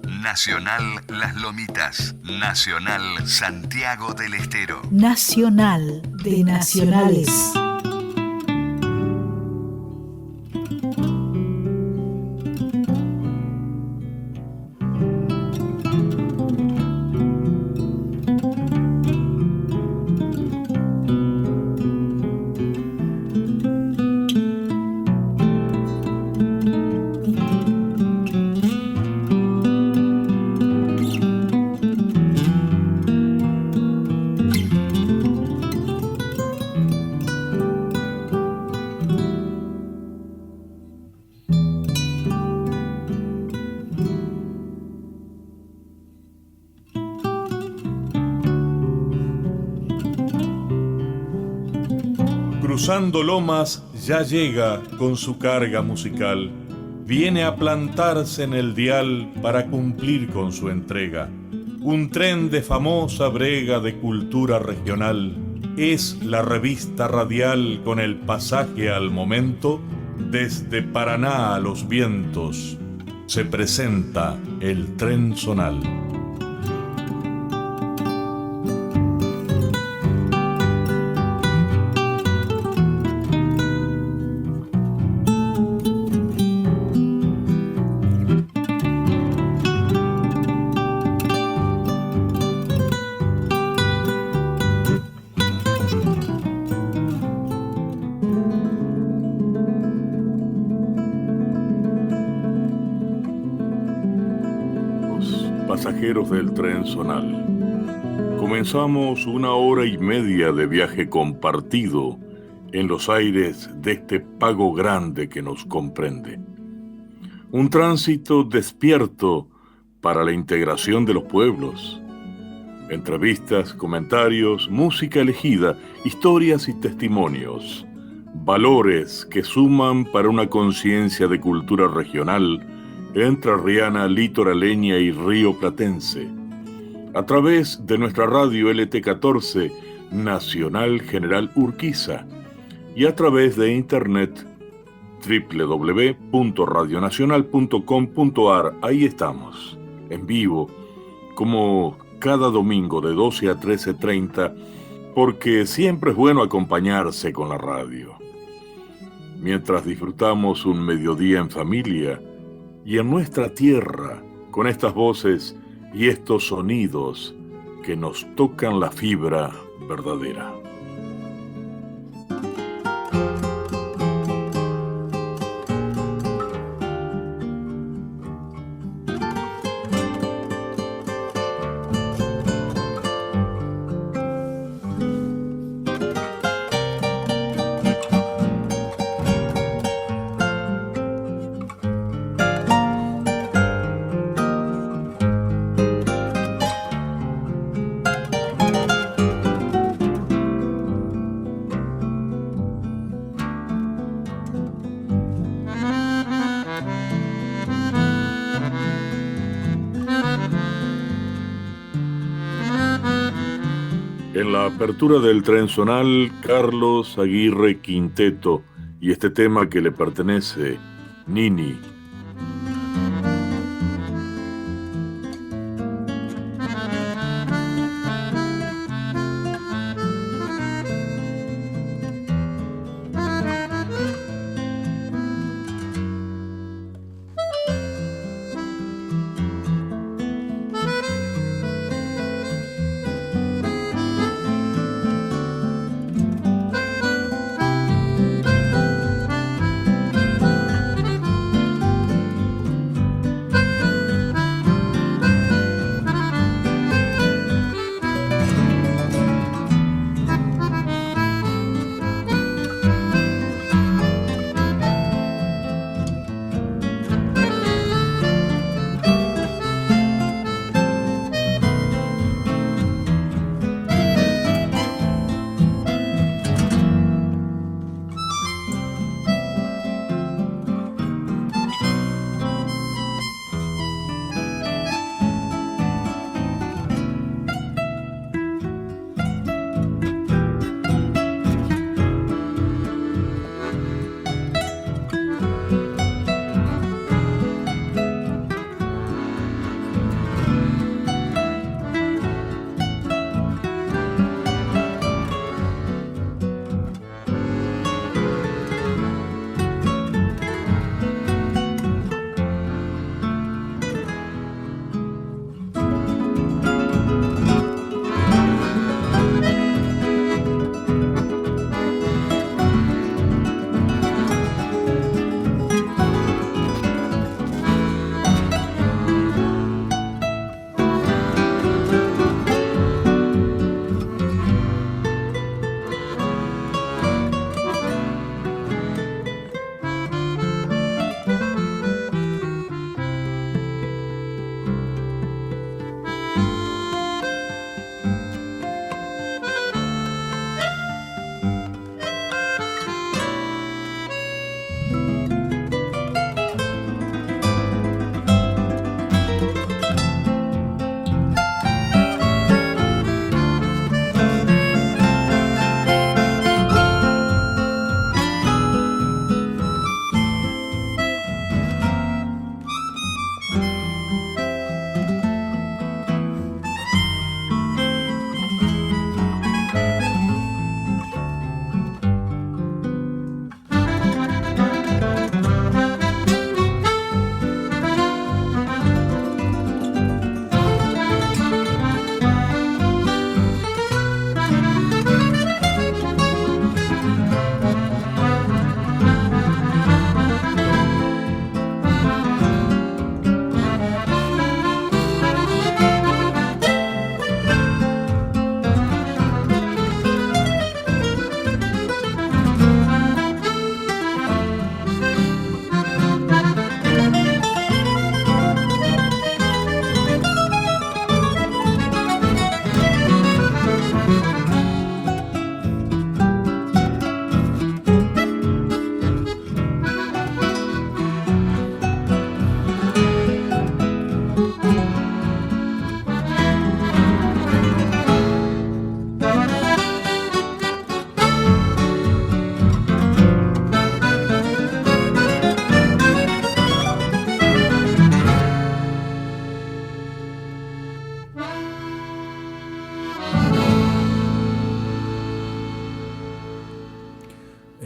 Nacional Las Lomitas. Nacional Santiago del Estero. Nacional de Nacionales. Cruzando lomas ya llega con su carga musical. Viene a plantarse en el dial para cumplir con su entrega. Un tren de famosa brega de cultura regional. Es la revista radial con el pasaje al momento. Desde Paraná a los vientos se presenta el tren zonal. Pasajeros del tren zonal. Comenzamos 1 hora y media de viaje compartido en los aires de este pago grande que nos comprende. Un tránsito despierto para la integración de los pueblos. Entrevistas, comentarios, música elegida, historias y testimonios. Valores que suman para una conciencia de cultura regional entrerriana, litoraleña y rioplatense. A través de nuestra radio LT14 Nacional General Urquiza y a través de internet www.radionacional.com.ar. Ahí estamos, en vivo, como cada domingo de 12 a 13:30, porque siempre es bueno acompañarse con la radio. Mientras disfrutamos un mediodía en familia y en nuestra tierra, con estas voces y estos sonidos que nos tocan la fibra verdadera. En la apertura del tren zonal, Carlos Aguirre Quinteto y este tema que le pertenece, Nini. En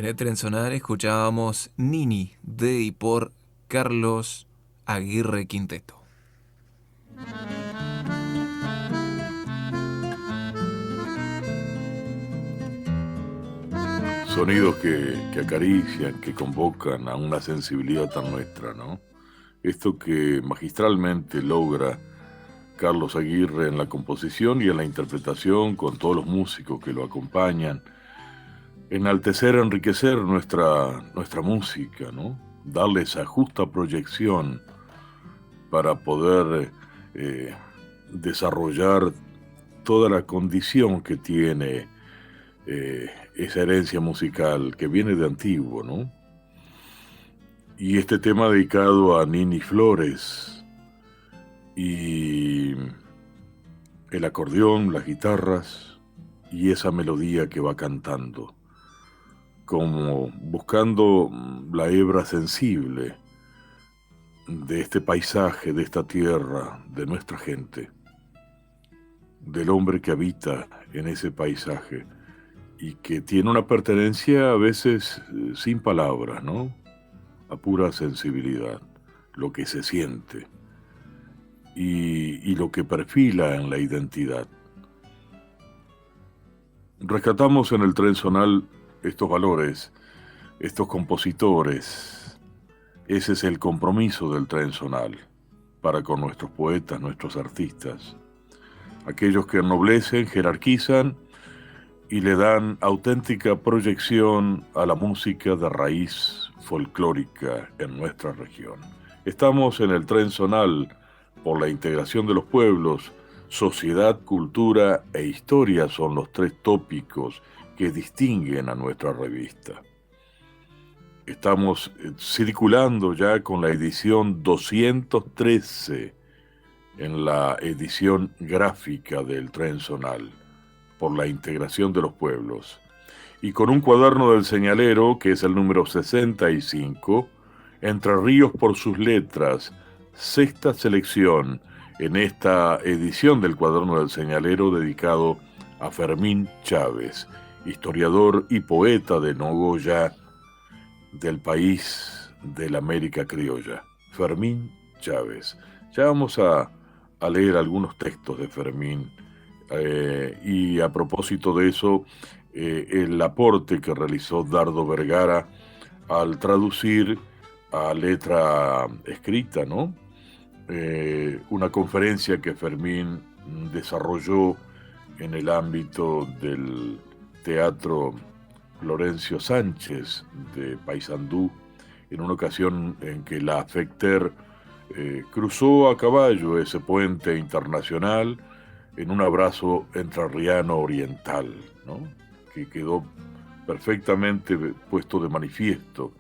el Tren Sonar escuchábamos Nini de y por Carlos Aguirre Quinteto. Sonidos que acarician, que convocan a una sensibilidad tan nuestra, ¿no? Esto que magistralmente logra Carlos Aguirre en la composición y en la interpretación con todos los músicos que lo acompañan. Enaltecer, enriquecer nuestra música, ¿no? Darle esa justa proyección para poder desarrollar toda la condición que tiene esa herencia musical que viene de antiguo, ¿no? Y este tema dedicado a Nini Flores y el acordeón, las guitarras y esa melodía que va cantando, como buscando la hebra sensible de este paisaje, de esta tierra, de nuestra gente, del hombre que habita en ese paisaje y que tiene una pertenencia a veces sin palabras, ¿no? A pura sensibilidad, lo que se siente y lo que perfila en la identidad. Rescatamos en el Tren Sonar estos valores, estos compositores. Ese es el compromiso del Tren Sonar para con nuestros poetas, nuestros artistas, aquellos que ennoblecen, jerarquizan y le dan auténtica proyección a la música de raíz folclórica en nuestra región. Estamos en el Tren Sonar por la integración de los pueblos. Sociedad, cultura e historia son los tres tópicos que distinguen a nuestra revista. Estamos circulando ya con la edición 213 en la edición gráfica del Tren Sonar por la integración de los pueblos y con un cuaderno del señalero que es el número 65, Entre Ríos por sus letras, sexta selección en esta edición del cuaderno del señalero dedicado a Fermín Chávez, historiador y poeta de Nogoyá, del país de la América criolla. Fermín Chávez. Ya vamos a leer algunos textos de Fermín y a propósito de eso, el aporte que realizó Dardo Vergara al traducir a letra escrita, ¿no? Una conferencia que Fermín desarrolló en el ámbito del Teatro Florencio Sánchez de Paysandú, en una ocasión en que la Fecter cruzó a caballo ese puente internacional en un abrazo entrerriano oriental, ¿no? Que quedó perfectamente puesto de manifiesto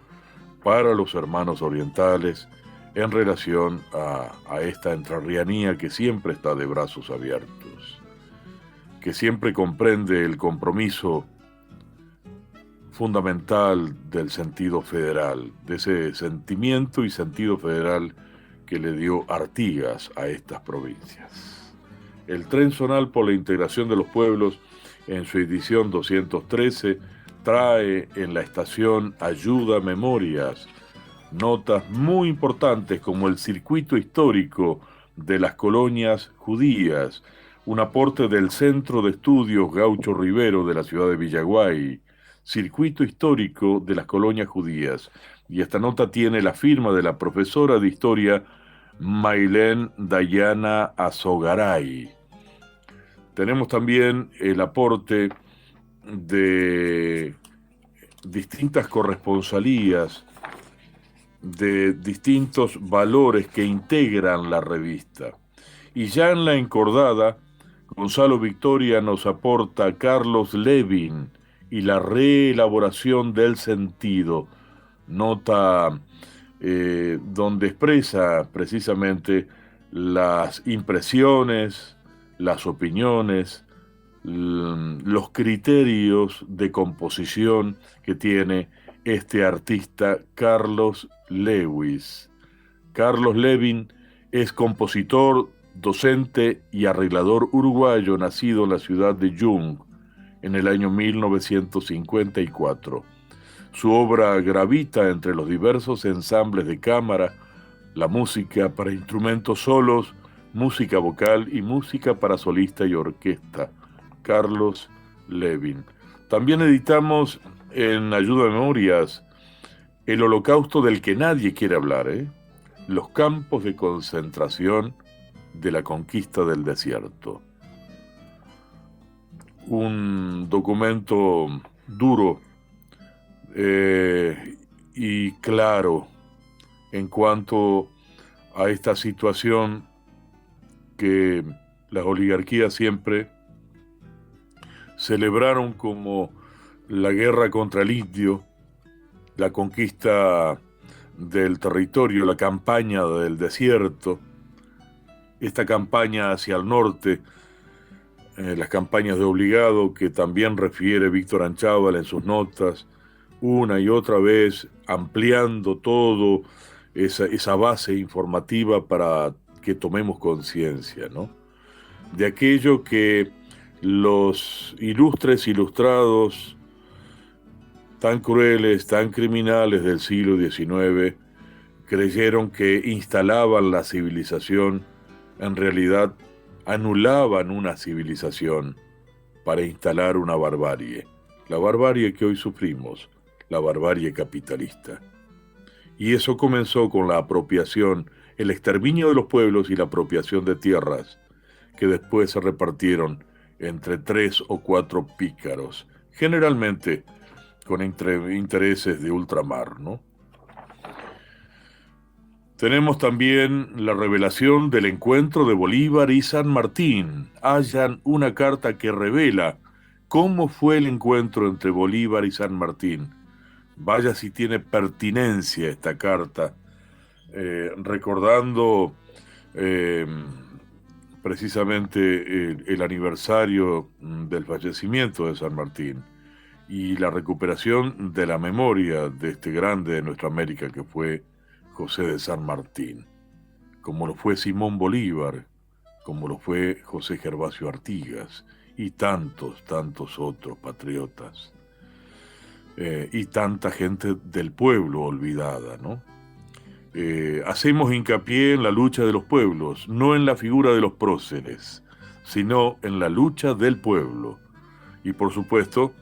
para los hermanos orientales en relación a esta entrerrianía que siempre está de brazos abiertos, que siempre comprende el compromiso fundamental del sentido federal, de ese sentimiento y sentido federal que le dio Artigas a estas provincias. El Tren Sonar por la integración de los pueblos, en su edición 213, trae en la estación Ayuda Memorias notas muy importantes como el circuito histórico de las colonias judías, un aporte del Centro de Estudios Gaucho Rivero de la ciudad de Villaguay, circuito histórico de las colonias judías. Y esta nota tiene la firma de la profesora de historia Maylén Dayana Azogaray. Tenemos también el aporte de distintas corresponsalías, de distintos valores que integran la revista. Y ya en la encordada, Gonzalo Victoria nos aporta Carlos Levin y la reelaboración del sentido, nota donde expresa precisamente las impresiones, las opiniones, los criterios de composición que tiene este artista Carlos Lewis. Carlos Lewin es compositor, docente y arreglador uruguayo nacido en la ciudad de Jung en el año 1954. Su obra gravita entre los diversos ensambles de cámara, la música para instrumentos solos, música vocal y música para solista y orquesta. Carlos Lewin. También editamos en Ayuda a Memorias El Holocausto del que nadie quiere hablar, los campos de concentración de la conquista del desierto. Un documento duro y claro en cuanto a esta situación que las oligarquías siempre celebraron como la guerra contra el indio, la conquista del territorio, la campaña del desierto, esta campaña hacia el norte, las campañas de obligado que también refiere Víctor Anchábal en sus notas, una y otra vez ampliando todo esa base informativa para que tomemos conciencia, ¿no?, de aquello que los ilustres ilustrados tan crueles, tan criminales del siglo XIX creyeron que instalaban la civilización, en realidad anulaban una civilización para instalar una barbarie, la barbarie que hoy sufrimos, la barbarie capitalista. Y eso comenzó con la apropiación, el exterminio de los pueblos y la apropiación de tierras, que después se repartieron entre 3 o 4 pícaros, generalmente con intereses de ultramar, ¿no? Tenemos también la revelación del encuentro de Bolívar y San Martín. Hallan una carta que revela cómo fue el encuentro entre Bolívar y San Martín. Vaya si tiene pertinencia esta carta, recordando precisamente el aniversario del fallecimiento de San Martín y la recuperación de la memoria de este grande de nuestra América que fue José de San Martín, como lo fue Simón Bolívar, como lo fue José Gervasio Artigas y tantos otros patriotas, y tanta gente del pueblo olvidada, ¿no? Hacemos hincapié en la lucha de los pueblos, no en la figura de los próceres, sino en la lucha del pueblo, y por supuesto,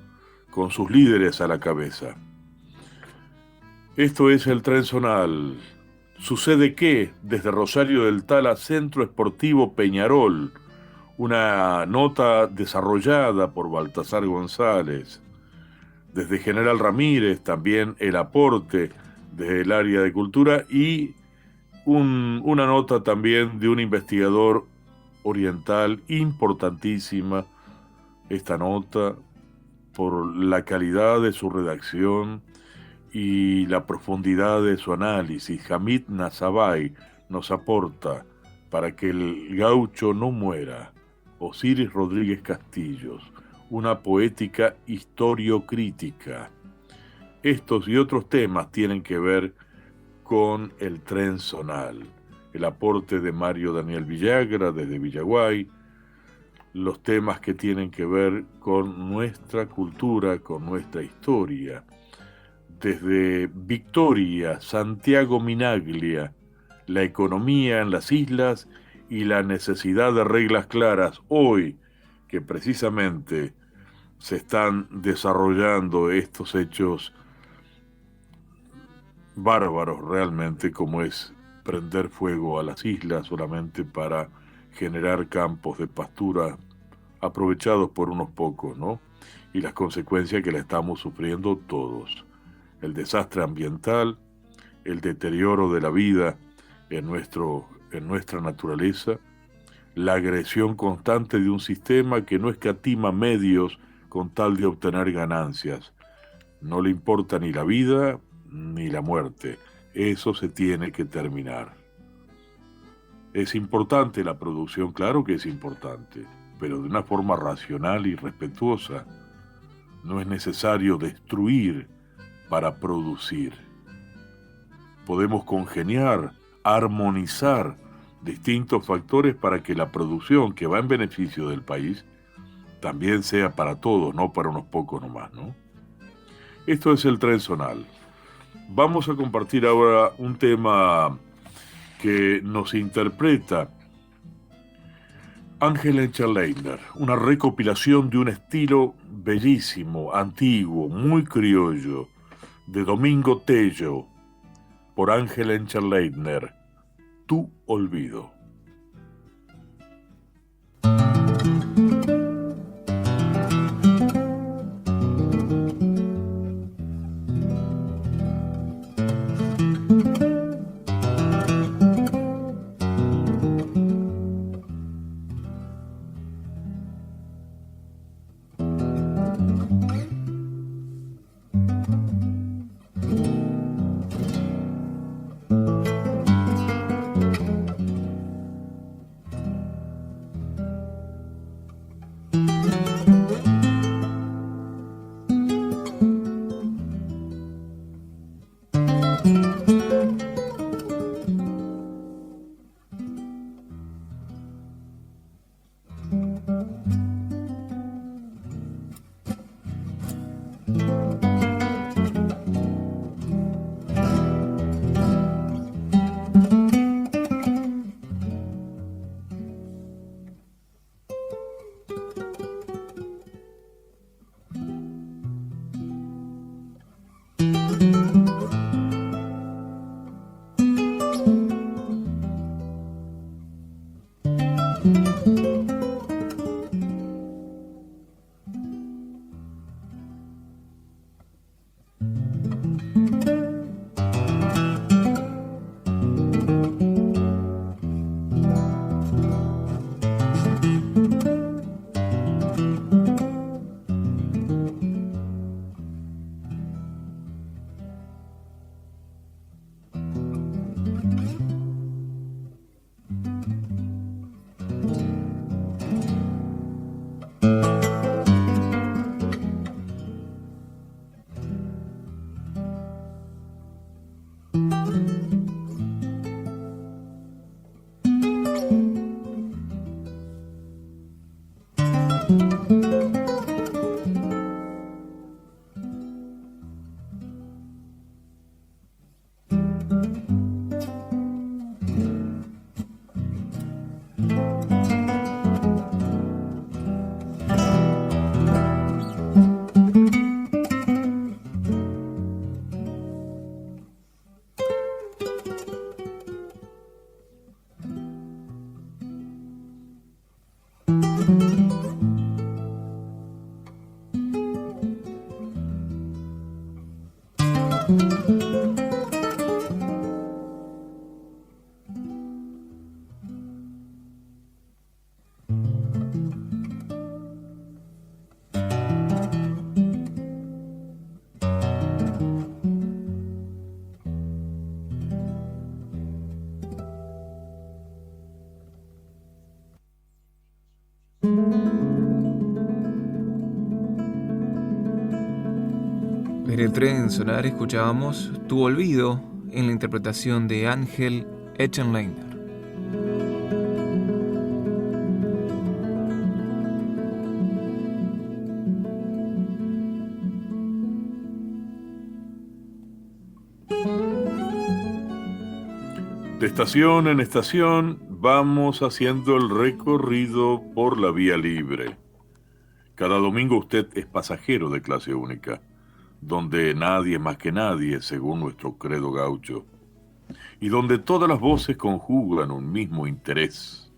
con sus líderes a la cabeza. Esto es el Tren Zonal. Sucede que, desde Rosario del Tala, Centro Esportivo Peñarol, una nota desarrollada por Baltasar González. Desde General Ramírez, también el aporte desde el área de cultura y una nota también de un investigador oriental importantísima. Esta nota, por la calidad de su redacción y la profundidad de su análisis, Hamid Nazabay nos aporta Para que el gaucho no muera, Osiris Rodríguez Castillos, una poética historiocrítica. Estos y otros temas tienen que ver con el Tren Zonal, el aporte de Mario Daniel Villagra desde Villaguay, los temas que tienen que ver con nuestra cultura, con nuestra historia. Desde Victoria, Santiago Minaglia, la economía en las islas y la necesidad de reglas claras hoy, que precisamente se están desarrollando estos hechos bárbaros realmente, como es prender fuego a las islas solamente para generar campos de pastura aprovechados por unos pocos, ¿no? Y las consecuencias que la estamos sufriendo todos. El desastre ambiental, el deterioro de la vida en nuestra naturaleza, la agresión constante de un sistema que no escatima medios con tal de obtener ganancias. No le importa ni la vida ni la muerte. Eso se tiene que terminar. Es importante la producción, claro que es importante, pero de una forma racional y respetuosa. No es necesario destruir para producir. Podemos congeniar, armonizar distintos factores para que la producción que va en beneficio del país también sea para todos, no para unos pocos nomás, ¿no? Esto es el Tren Zonal. Vamos a compartir ahora un tema que nos interpreta Ángel Enchenleitner, una recopilación de un estilo bellísimo, antiguo, muy criollo, de Domingo Tello, por Ángel Enchenleitner, Tu olvido. En el Tren Sonar escuchábamos Tu olvido en la interpretación de Ángel Enchenleitner. De estación en estación vamos haciendo el recorrido por la vía libre. Cada domingo usted es pasajero de clase única, donde nadie es más que nadie, según nuestro credo gaucho, y donde todas las voces conjugan un mismo interés: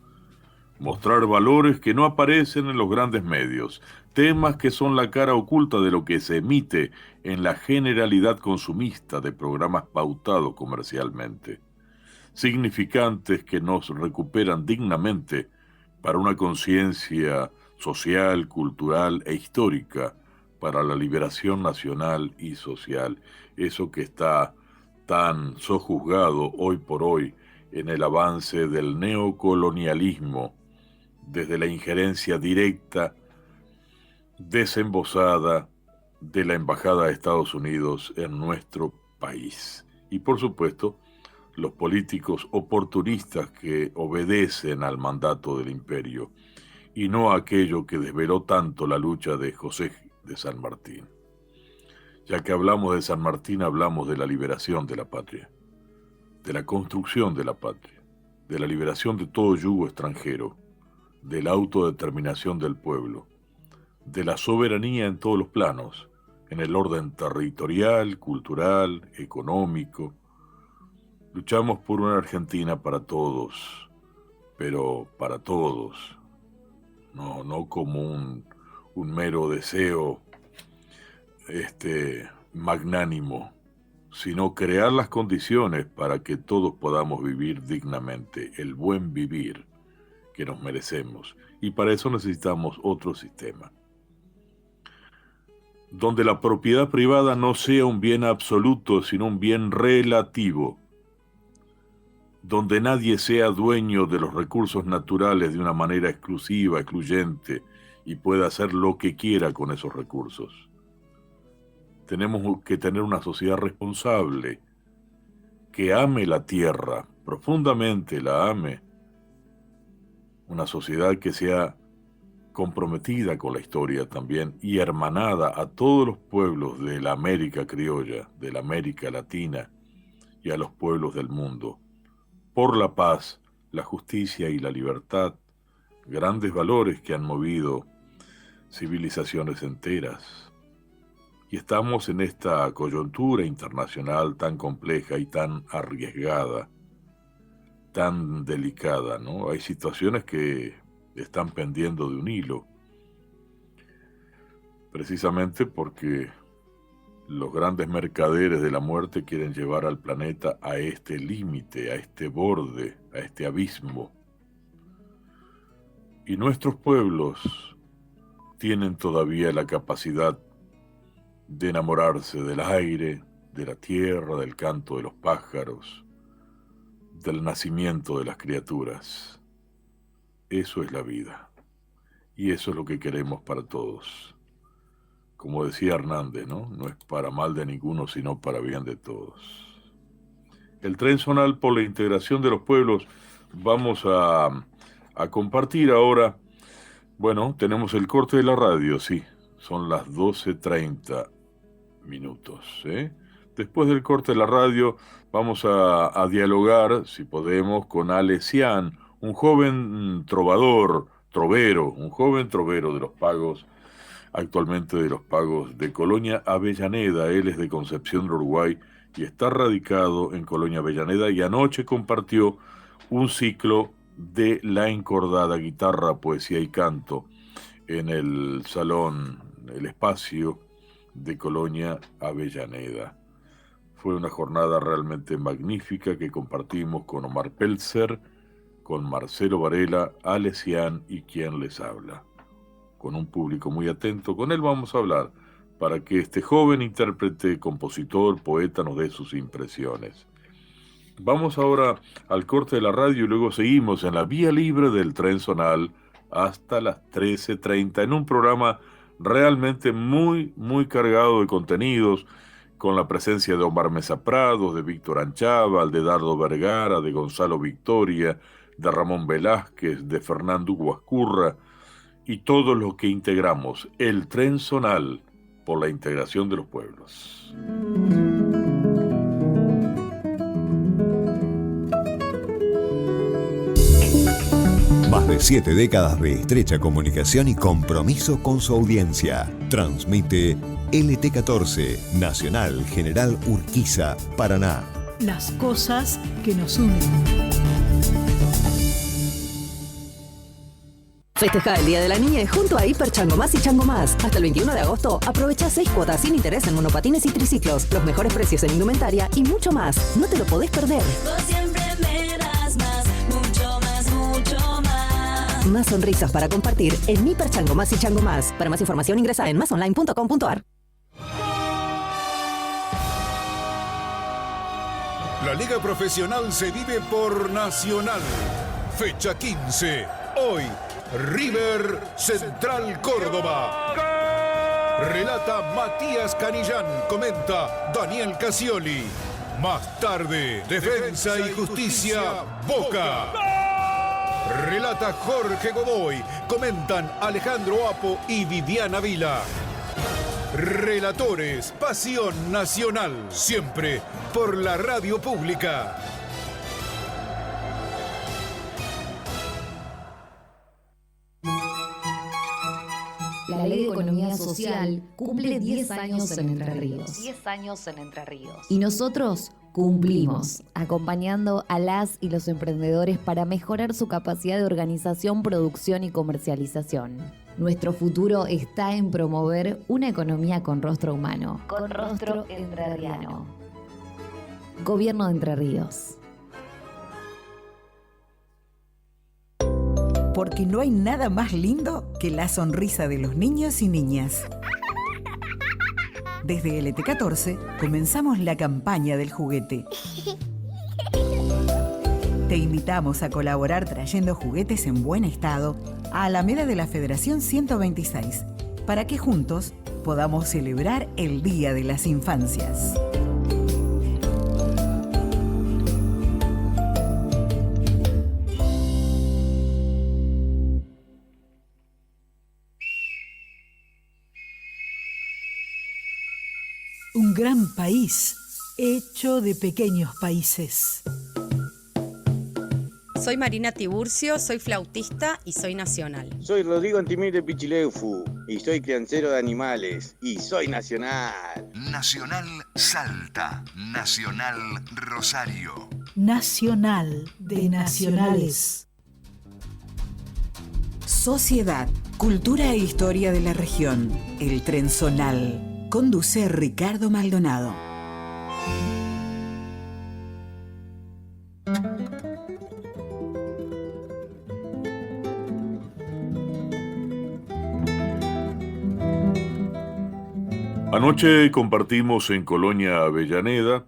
mostrar valores que no aparecen en los grandes medios, temas que son la cara oculta de lo que se emite en la generalidad consumista de programas pautados comercialmente, significantes que nos recuperan dignamente para una conciencia social, cultural e histórica, para la liberación nacional y social, eso que está tan sojuzgado hoy por hoy en el avance del neocolonialismo, desde la injerencia directa, desembosada de la Embajada de Estados Unidos en nuestro país. Y por supuesto, los políticos oportunistas que obedecen al mandato del imperio y no a aquello que desveló tanto la lucha de José de San Martín. Ya que hablamos de San Martín, hablamos de la liberación de la patria, de la construcción de la patria, de la liberación de todo yugo extranjero, de la autodeterminación del pueblo, de la soberanía en todos los planos, en el orden territorial, cultural, económico. Luchamos por una Argentina para todos, pero para todos, no como un mero deseo magnánimo, sino crear las condiciones para que todos podamos vivir dignamente, el buen vivir que nos merecemos. Y para eso necesitamos otro sistema, donde la propiedad privada no sea un bien absoluto, sino un bien relativo, donde nadie sea dueño de los recursos naturales de una manera exclusiva, excluyente, y pueda hacer lo que quiera con esos recursos. Tenemos que tener una sociedad responsable, que ame la tierra, profundamente la ame, una sociedad que sea comprometida con la historia también y hermanada a todos los pueblos de la América criolla, de la América latina y a los pueblos del mundo, por la paz, la justicia y la libertad, grandes valores que han movido civilizaciones enteras. Y estamos en esta coyuntura internacional tan compleja y tan arriesgada, tan delicada, ¿no? Hay situaciones que están pendiendo de un hilo, precisamente porque los grandes mercaderes de la muerte quieren llevar al planeta a este límite, a este borde, a este abismo. Y nuestros pueblos tienen todavía la capacidad de enamorarse del aire, de la tierra, del canto de los pájaros, del nacimiento de las criaturas. Eso es la vida, y eso es lo que queremos para todos. Como decía Hernández, ¿no? No es para mal de ninguno, sino para bien de todos. El Tren Zonal por la integración de los pueblos. Vamos a compartir ahora. Bueno, tenemos el corte de la radio, sí. Son las 12:30 minutos, ¿eh? Después del corte de la radio vamos a dialogar, si podemos, con Ale Cian, un joven trovero de los pagos, actualmente de los pagos de Colonia Avellaneda. Él es de Concepción del Uruguay y está radicado en Colonia Avellaneda, y anoche compartió un ciclo de La Encordada, guitarra, poesía y canto en el salón, el espacio de Colonia Avellaneda. Fue una jornada realmente magnífica que compartimos con Omar Pelzer, con Marcelo Varela, Ale Cian y quien les habla. Con un público muy atento, con él vamos a hablar para que este joven intérprete, compositor, poeta nos dé sus impresiones. Vamos ahora al corte de la radio y luego seguimos en la vía libre del Tren Zonal hasta las 13:30 en un programa realmente muy, muy cargado de contenidos, con la presencia de Omar Mesa Prados, de Víctor Anchával, de Dardo Vergara, de Gonzalo Victoria, de Ramón Velázquez, de Fernando Guascurra y todos los que integramos el Tren Zonal por la integración de los pueblos. Más de 7 décadas de estrecha comunicación y compromiso con su audiencia. Transmite LT14, Nacional General Urquiza, Paraná. Las cosas que nos unen. Festeja el Día de la Niñez junto a Hiper Chango Más y Chango Más. Hasta el 21 de agosto, aprovecha 6 cuotas sin interés en monopatines y triciclos, los mejores precios en indumentaria y mucho más. No te lo podés perder. Vos siempre me das más, mucho más, mucho más. Más sonrisas para compartir en Hiper Chango Más y Chango Más. Para más información ingresa en másonline.com.ar. La Liga Profesional se vive por Nacional. Fecha 15. Hoy, River Central Córdoba. Relata Matías Canillán. Comenta Daniel Casioli. Más tarde, Defensa y Justicia, Boca. Relata Jorge Godoy. Comentan Alejandro Apo y Viviana Vila. Relatores, Pasión Nacional. Siempre por la radio pública. La Ley de Economía Social cumple 10 años en Entre Ríos. 10 años en Entre Ríos. Y nosotros cumplimos, acompañando a las y los emprendedores para mejorar su capacidad de organización, producción y comercialización. Nuestro futuro está en promover una economía con rostro humano. Con rostro entrerriano. Gobierno de Entre Ríos. Porque no hay nada más lindo que la sonrisa de los niños y niñas. Desde LT14 comenzamos la campaña del juguete. Te invitamos a colaborar trayendo juguetes en buen estado a Alameda de la Federación 126 para que juntos podamos celebrar el Día de las Infancias. Un gran país hecho de pequeños países. Soy Marina Tiburcio, soy flautista y soy nacional. Soy Rodrigo Antimire Pichileufu y soy criancero de animales y soy nacional. Nacional Salta, Nacional Rosario. Nacional de nacionales. Sociedad, cultura e historia de la región. El Trenzonal. Conduce Ricardo Maldonado. Anoche compartimos en Colonia Avellaneda,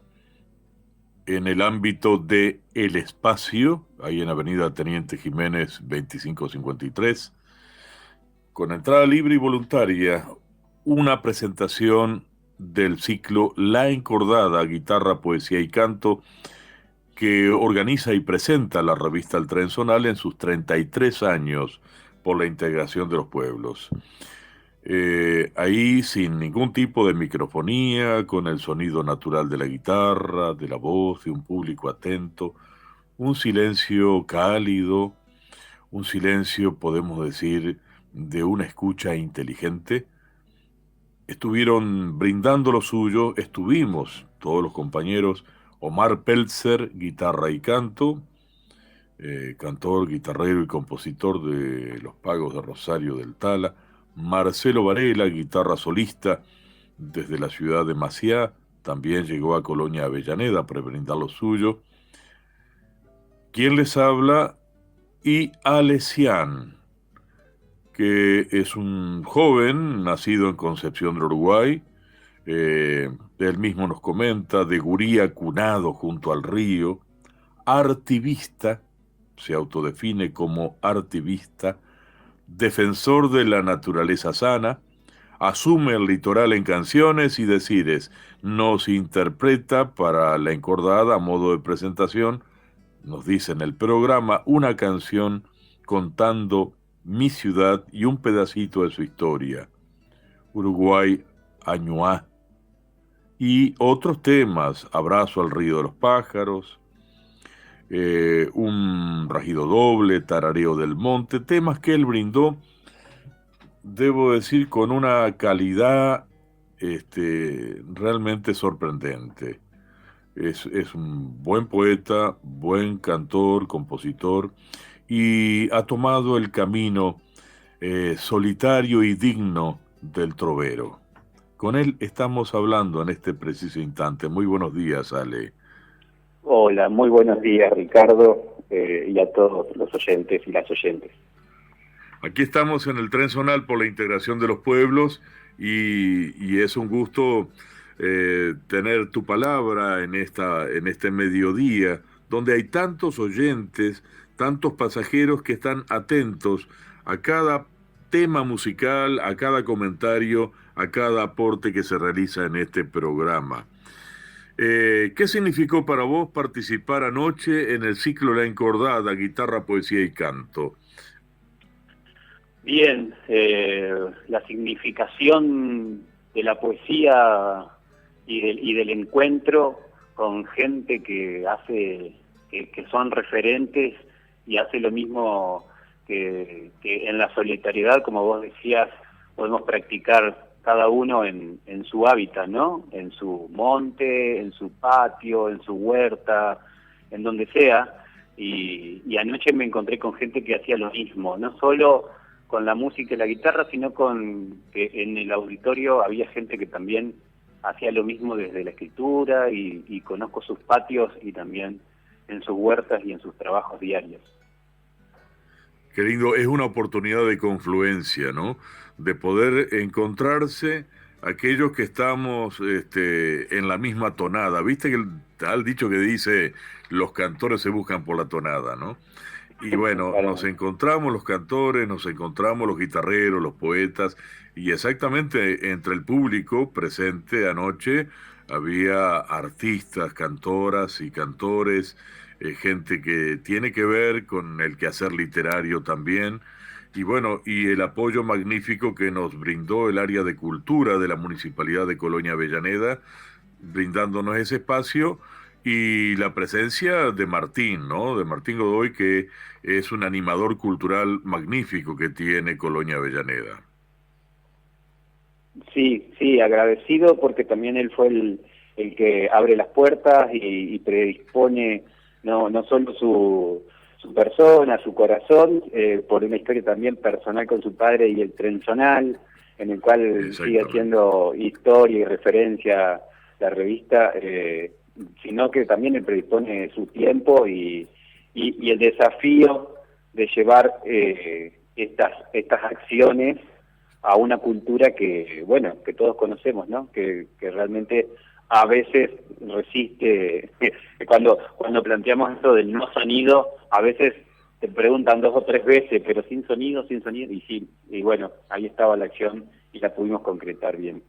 en el ámbito de El Espacio, ahí en Avenida Teniente Jiménez 2553, con entrada libre y voluntaria, una presentación del ciclo La Encordada, Guitarra, Poesía y Canto, que organiza y presenta la revista El Trenzonal en sus 33 años por la integración de los pueblos. Ahí sin ningún tipo de microfonía, con el sonido natural de la guitarra, de la voz, de un público atento, un silencio cálido, un silencio, podemos decir, de una escucha inteligente. Estuvieron brindando lo suyo, estuvimos todos los compañeros, Omar Peltzer, guitarra y canto, cantor, guitarrero y compositor de Los Pagos de Rosario del Tala, Marcelo Varela, guitarra solista desde la ciudad de Maciá, también llegó a Colonia Avellaneda para brindar lo suyo. ¿Quién les habla? Y Alesián, que es un joven nacido en Concepción del Uruguay. Él mismo nos comenta, de gurí acunado junto al río, artivista, se autodefine como artivista, defensor de la naturaleza sana, asume el litoral en canciones y decires, nos interpreta para La Encordada a modo de presentación, nos dice en el programa, una canción contando mi ciudad y un pedacito de su historia, Uruguay, Añuá, y otros temas, Abrazo al río de los pájaros, un rajido doble, Tarareo del monte, temas que él brindó, debo decir, con una calidad realmente sorprendente. Es un buen poeta, buen cantor, compositor, y ha tomado el camino solitario y digno del trovero. Con él estamos hablando en este preciso instante. Muy buenos días, Ale. Hola, muy buenos días, Ricardo, y a todos los oyentes y las oyentes. Aquí estamos en el Trenzonal por la integración de los pueblos y es un gusto tener tu palabra en este mediodía, donde hay tantos oyentes, tantos pasajeros que están atentos a cada tema musical, a cada comentario, a cada aporte que se realiza en este programa. ¿Qué significó para vos participar anoche en el ciclo La Encordada, Guitarra, Poesía y Canto? Bien, la significación de la poesía y del encuentro con gente que son referentes y hace lo mismo que en la solitariedad, como vos decías, podemos practicar cada uno en su hábitat, ¿no? En su monte, en su patio, en su huerta, en donde sea. Y anoche me encontré con gente que hacía lo mismo, no solo con la música y la guitarra, sino que en el auditorio había gente que también hacía lo mismo desde la escritura y conozco sus patios y también en sus huertas y en sus trabajos diarios. Qué lindo, es una oportunidad de confluencia, ¿no? De poder encontrarse aquellos que estamos en la misma tonada. Viste que tal dicho que dice, los cantores se buscan por la tonada, ¿no? Y bueno, nos encontramos los cantores, nos encontramos los guitarreros, los poetas, y exactamente entre el público presente anoche había artistas, cantoras y cantores, gente que tiene que ver con el quehacer literario también, y bueno, y el apoyo magnífico que nos brindó el área de cultura de la Municipalidad de Colonia Avellaneda, brindándonos ese espacio, y la presencia de Martín, ¿no? De Martín Godoy, que es un animador cultural magnífico que tiene Colonia Avellaneda. Sí, agradecido porque también él fue el que abre las puertas y predispone no solo su persona, su corazón, por una historia también personal con su padre y el trenzonal, en el cual sigue haciendo historia y referencia la revista, sino que también él predispone su tiempo y el desafío de llevar estas acciones a una cultura que todos conocemos, ¿no? Que realmente a veces resiste. Cuando planteamos esto del no sonido, a veces te preguntan 2 o 3 veces, pero sin sonido, y sí, y bueno, ahí estaba la acción y la pudimos concretar bien.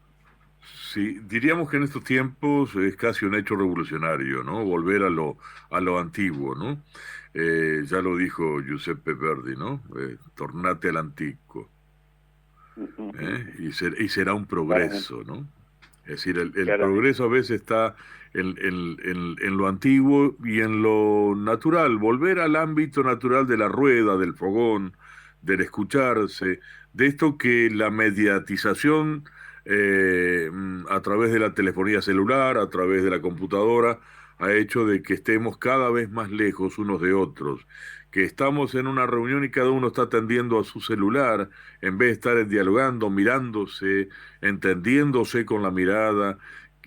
Sí, diríamos que en estos tiempos es casi un hecho revolucionario, ¿no? Volver a lo antiguo, ¿no? Ya lo dijo Giuseppe Verdi, ¿no? Tornate all'antico. Y será un progreso, ¿no? Es decir, el progreso a veces está en lo antiguo y en lo natural, volver al ámbito natural de la rueda, del fogón, del escucharse, de esto que la mediatización a través de la telefonía celular, a través de la computadora, ha hecho de que estemos cada vez más lejos unos de otros, que estamos en una reunión y cada uno está atendiendo a su celular, en vez de estar dialogando, mirándose, entendiéndose con la mirada,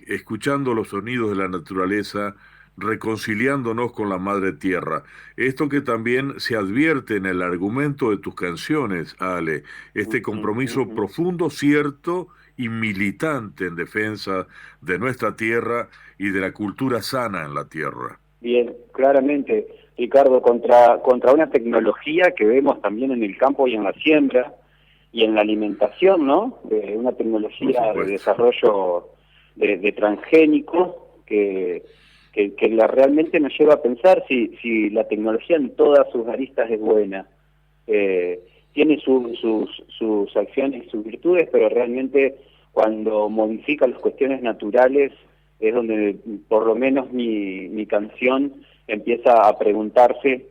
escuchando los sonidos de la naturaleza, reconciliándonos con la madre tierra. Esto que también se advierte en el argumento de tus canciones, Ale, este compromiso profundo, cierto y militante en defensa de nuestra tierra y de la cultura sana en la tierra. Bien, claramente, Ricardo, contra una tecnología que vemos también en el campo y en la siembra y en la alimentación, ¿no? Una tecnología de desarrollo de transgénico que realmente nos lleva a pensar si la tecnología en todas sus aristas es buena. Tiene sus acciones y sus virtudes, pero realmente cuando modifica las cuestiones naturales es donde por lo menos mi canción empieza a preguntarse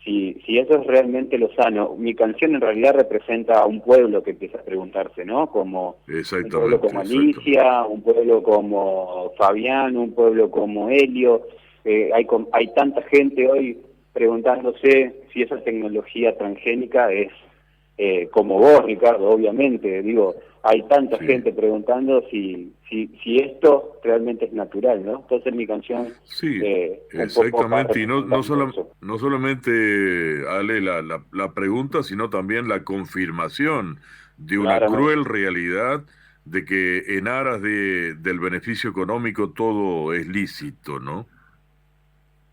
si eso es realmente lo sano. Mi canción en realidad representa a un pueblo que empieza a preguntarse, ¿no? Como un pueblo como Alicia, un pueblo como Fabián, un pueblo como Helio. Hay tanta gente hoy preguntándose si esa tecnología transgénica es como vos, Ricardo, obviamente. Digo, hay tanta gente preguntando si esto realmente es natural, ¿no? Entonces mi canción... Sí, exactamente, y no solamente, Ale, la pregunta, sino también la confirmación de una cruel realidad de que en aras del beneficio económico todo es lícito, ¿no?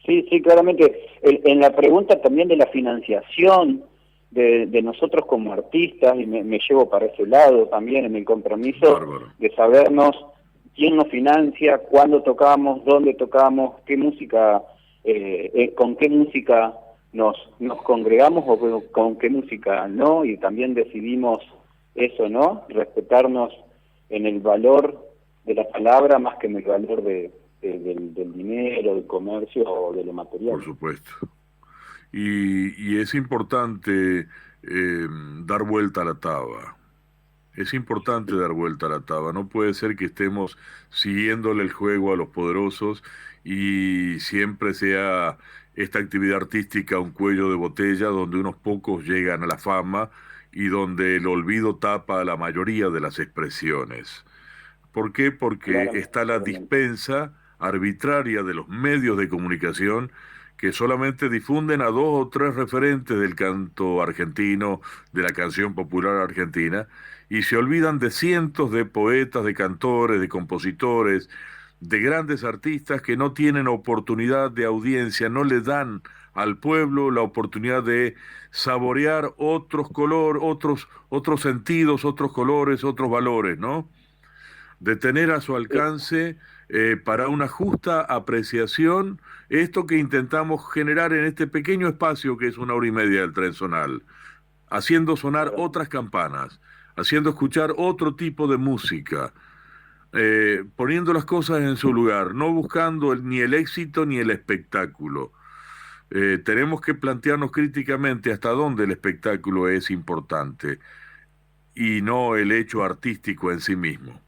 Sí, sí, claramente. En la pregunta también de la financiación de nosotros como artistas, y me llevo para ese lado también en el compromiso de sabernos quién nos financia, cuándo tocamos, dónde tocamos, qué música, con qué música nos congregamos o con qué música no, y también decidimos eso, ¿no? Respetarnos en el valor de la palabra más que en el valor del dinero, del comercio o de lo material. Por supuesto. Y es importante dar vuelta a la taba. Es importante dar vuelta a la taba. No puede ser que estemos siguiéndole el juego a los poderosos y siempre sea esta actividad artística un cuello de botella donde unos pocos llegan a la fama y donde el olvido tapa a la mayoría de las expresiones. ¿Por qué? Porque está la dispensa arbitraria de los medios de comunicación que solamente difunden a 2 o 3 referentes del canto argentino, de la canción popular argentina, y se olvidan de cientos de poetas, de cantores, de compositores, de grandes artistas que no tienen oportunidad de audiencia, no le dan al pueblo la oportunidad de saborear otros colores, otros sentidos, otros colores, otros valores, ¿no? De tener a su alcance para una justa apreciación esto que intentamos generar en este pequeño espacio que es 1 hora y media del tren zonal, haciendo sonar otras campanas, haciendo escuchar otro tipo de música, poniendo las cosas en su lugar, no buscando ni el éxito ni el espectáculo. Tenemos que plantearnos críticamente hasta dónde el espectáculo es importante y no el hecho artístico en sí mismo.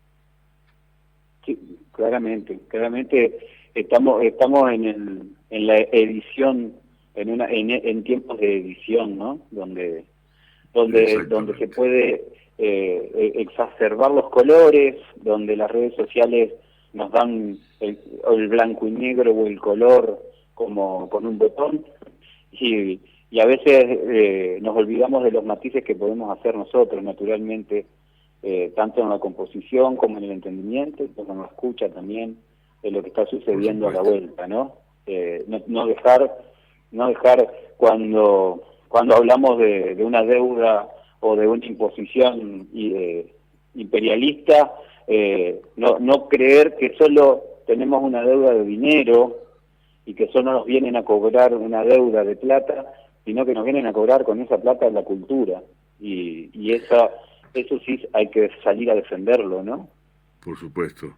Sí, claramente estamos en la edición, en tiempos de edición, ¿no? Donde se puede exacerbar los colores, donde las redes sociales nos dan el blanco y negro o el color como con un botón, y a veces nos olvidamos de los matices que podemos hacer nosotros naturalmente, tanto en la composición como en el entendimiento, como en la escucha también de lo que está sucediendo a la vuelta, ¿no? No dejar cuando hablamos de una deuda o de una imposición imperialista, no creer que solo tenemos una deuda de dinero y que solo nos vienen a cobrar una deuda de plata, sino que nos vienen a cobrar con esa plata la cultura, y eso sí hay que salir a defenderlo, ¿no? Por supuesto,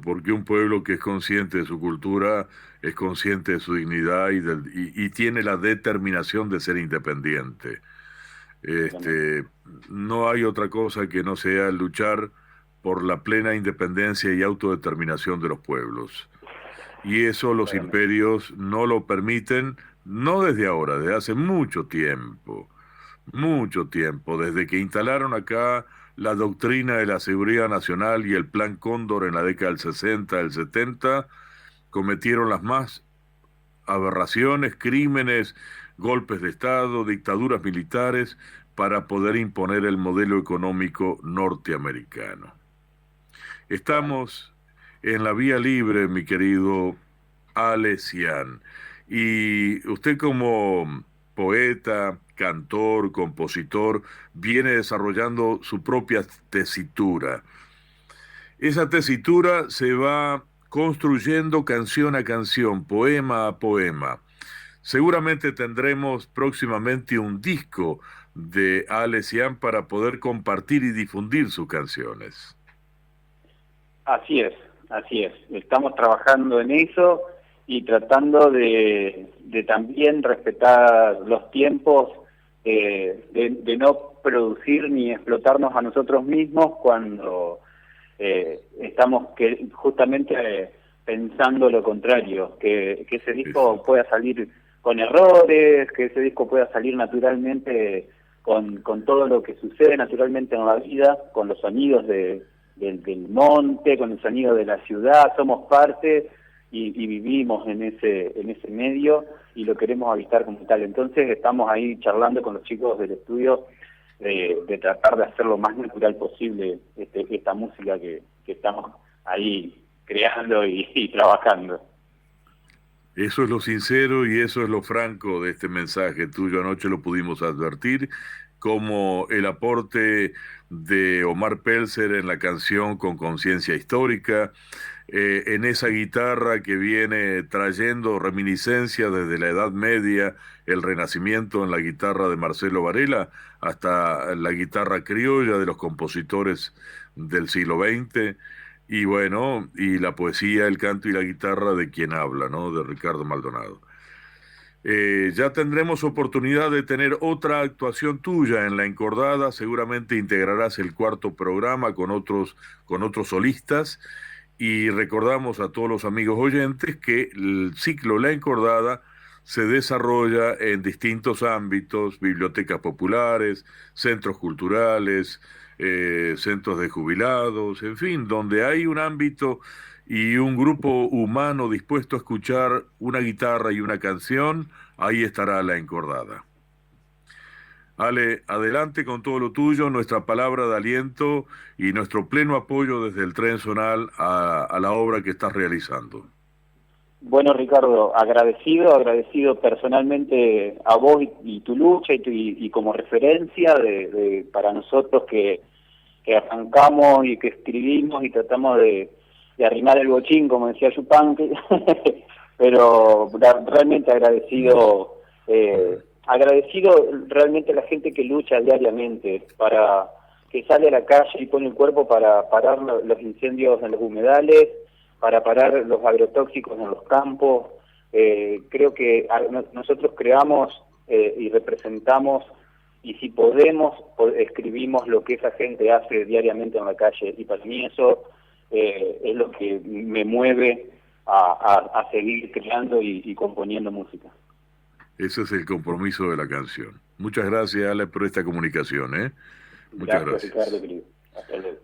porque un pueblo que es consciente de su cultura es consciente de su dignidad y tiene la determinación de ser independiente. No hay otra cosa que no sea luchar por la plena independencia y autodeterminación de los pueblos. Y eso los imperios no lo permiten, no desde ahora, desde hace mucho tiempo, desde que instalaron acá la doctrina de la seguridad nacional y el Plan Cóndor en la década del 60, del 70, cometieron las más aberraciones, crímenes, golpes de Estado, dictaduras militares, para poder imponer el modelo económico norteamericano. Estamos en la vía libre, mi querido Alessian, y usted como poeta, cantor, compositor, viene desarrollando su propia tesitura. Esa tesitura se va construyendo canción a canción, poema a poema. Seguramente tendremos próximamente un disco de Alessian para poder compartir y difundir sus canciones. Así es. Estamos trabajando en eso y tratando de también respetar los tiempos, de no producir ni explotarnos a nosotros mismos cuando estamos justamente pensando lo contrario, que ese disco pueda salir con errores, que ese disco pueda salir naturalmente con todo lo que sucede naturalmente en la vida, con los sonidos del monte, con el sonido de la ciudad. Somos parte y vivimos en ese medio y lo queremos habitar como tal. Entonces estamos ahí charlando con los chicos del estudio de tratar de hacer lo más natural posible esta música que estamos ahí creando y trabajando. Eso es lo sincero y eso es lo franco de este mensaje tuyo. Anoche lo pudimos advertir, como el aporte de Omar Pelzer en la canción Con Conciencia Histórica, en esa guitarra que viene trayendo reminiscencia desde la Edad Media, el Renacimiento en la guitarra de Marcelo Varela, hasta la guitarra criolla de los compositores del siglo XX, y bueno, y la poesía, el canto y la guitarra de quien habla, ¿no? De Ricardo Maldonado. Ya tendremos oportunidad de tener otra actuación tuya en La Encordada. Seguramente integrarás el cuarto programa con otros solistas. Y recordamos a todos los amigos oyentes que el ciclo La Encordada se desarrolla en distintos ámbitos: bibliotecas populares, centros culturales, centros de jubilados, en fin, donde hay un ámbito y un grupo humano dispuesto a escuchar una guitarra y una canción, ahí estará La Encordada. Ale, adelante con todo lo tuyo, nuestra palabra de aliento y nuestro pleno apoyo desde el Tren Zonal a la obra que estás realizando. Bueno, Ricardo, agradecido personalmente a vos y tu lucha y como referencia para nosotros que arrancamos y que escribimos y tratamos de arrimar el bochín, como decía Yupanqui, pero realmente agradecido realmente a la gente que lucha diariamente, para que sale a la calle y pone el cuerpo para parar los incendios en los humedales, para parar los agrotóxicos en los campos. Creo que nosotros creamos y representamos, y si podemos, escribimos lo que esa gente hace diariamente en la calle, y para mí eso es lo que me mueve a seguir creando y componiendo música. Ese es el compromiso de la canción. Muchas gracias, Ale, por esta comunicación. Muchas gracias. Ricardo, querido. Hasta luego.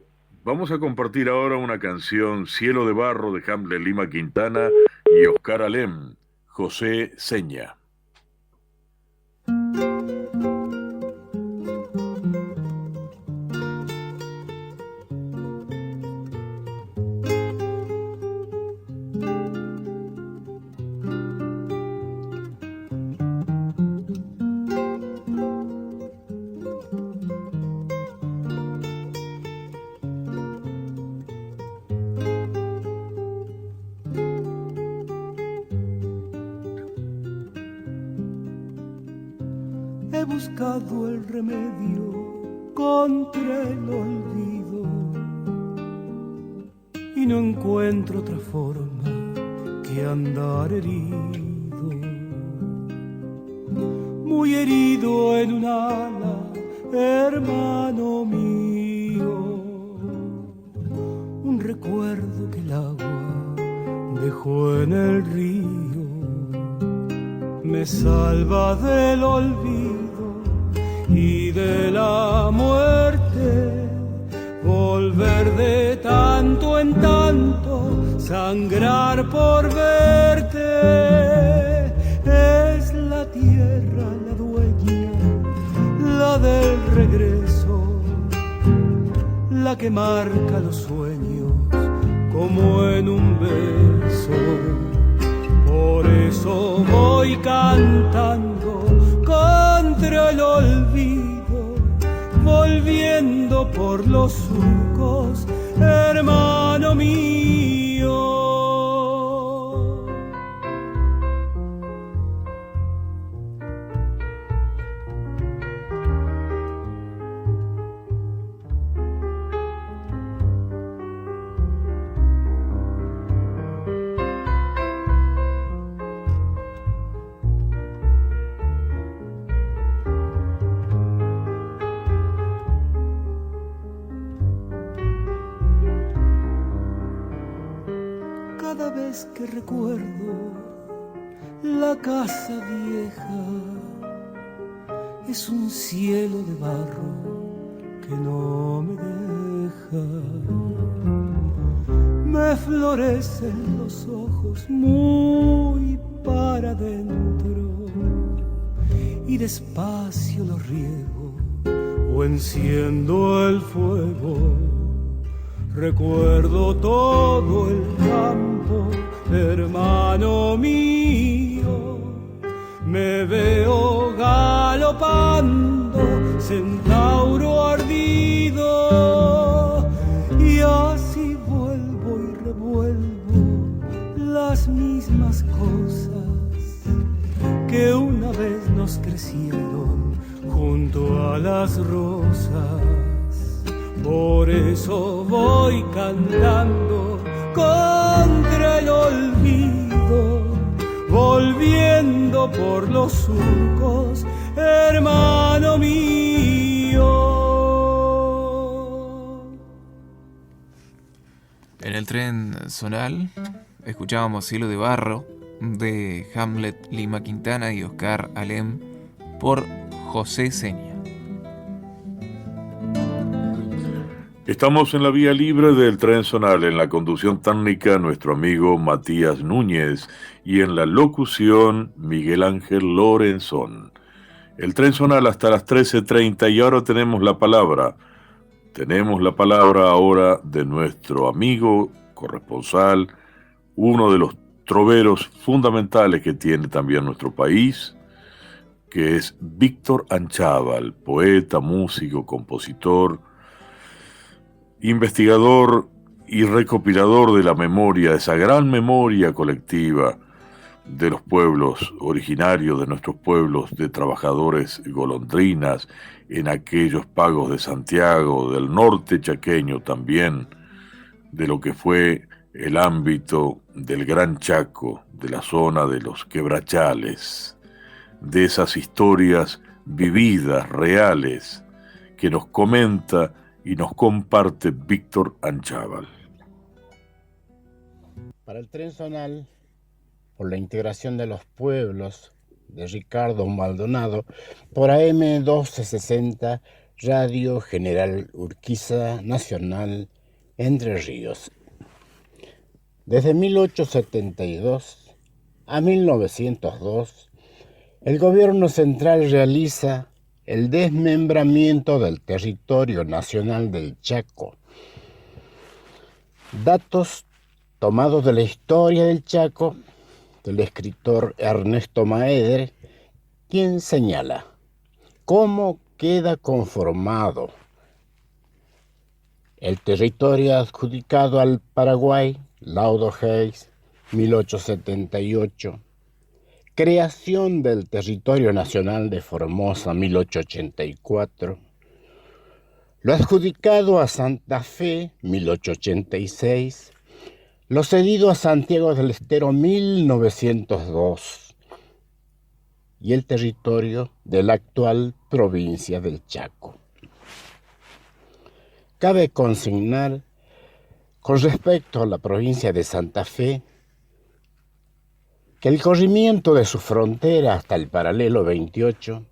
Vamos a compartir ahora una canción, Cielo de Barro, de Hamlet Lima Quintana y Oscar Alem, José Seña. He buscado el remedio contra el olvido y no encuentro otra forma que andar herido, muy herido en un ala, hermano mío, un recuerdo que el agua dejó en el río me salva del olvido y de la muerte, volver de tanto en tanto, sangrar por verte. Es la tierra la dueña, la del regreso, la que marca los sueños como en un beso. Por eso voy cantando contra el olvido, volviendo por los surcos, hermano mío. Cada vez que recuerdo la casa vieja, es un cielo de barro que no me deja. Me florecen los ojos muy para adentro y despacio los riego o enciendo el fuego. Recuerdo todo el campo, hermano mío. Me veo galopando, centauro ardido, y así vuelvo y revuelvo las mismas cosas que una vez nos crecieron junto a las rosas. Por eso voy cantando contra el olvido, volviendo por los surcos, hermano mío. En el tren zonal escuchábamos Cielo de Barro de Hamlet Lima Quintana y Oscar Alem por José Seña. Estamos en la vía libre del tren zonal, en la conducción técnica nuestro amigo Matías Núñez y en la locución Miguel Ángel Lorenzón. El tren zonal hasta las 13:30 y ahora tenemos la palabra. Tenemos la palabra ahora de nuestro amigo corresponsal, uno de los troveros fundamentales que tiene también nuestro país, que es Víctor Anchával, poeta, músico, compositor, investigador y recopilador de la memoria, esa gran memoria colectiva de los pueblos originarios, de nuestros pueblos de trabajadores golondrinas, en aquellos pagos de Santiago, del norte chaqueño también, de lo que fue el ámbito del Gran Chaco, de la zona de los quebrachales, de esas historias vividas, reales, que nos comenta y nos comparte Víctor Anchával. Para el tren zonal, por la integración de los pueblos de Ricardo Maldonado, por AM 1260, Radio General Urquiza, Nacional, Entre Ríos. Desde 1872 a 1902, el gobierno central realiza el desmembramiento del territorio nacional del Chaco. Datos tomados de la historia del Chaco, del escritor Ernesto Maeder, quien señala cómo queda conformado el territorio adjudicado al Paraguay, Laudo Hayes, 1878, creación del territorio nacional de Formosa, 1884, lo adjudicado a Santa Fe, 1886, lo cedido a Santiago del Estero, 1902, y el territorio de la actual provincia del Chaco. Cabe consignar, con respecto a la provincia de Santa Fe, que el corrimiento de su frontera hasta el paralelo 28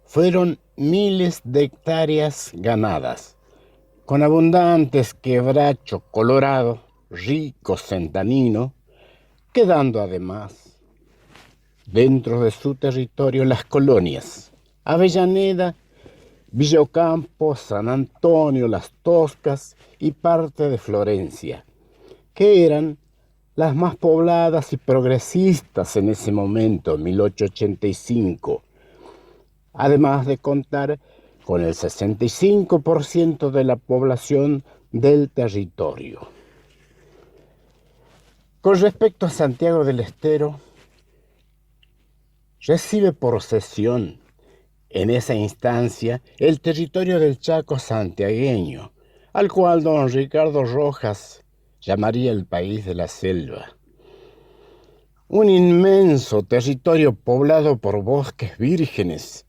fueron miles de hectáreas ganadas, con abundantes quebracho colorado, rico centanino, quedando además dentro de su territorio las colonias Avellaneda, Villa Ocampo, San Antonio, Las Toscas y parte de Florencia, que eran las más pobladas y progresistas en ese momento, 1885, además de contar con el 65% de la población del territorio. Con respecto a Santiago del Estero, recibe por cesión en esa instancia el territorio del Chaco santiagueño, al cual don Ricardo Rojas llamaría el país de la selva. Un inmenso territorio poblado por bosques vírgenes,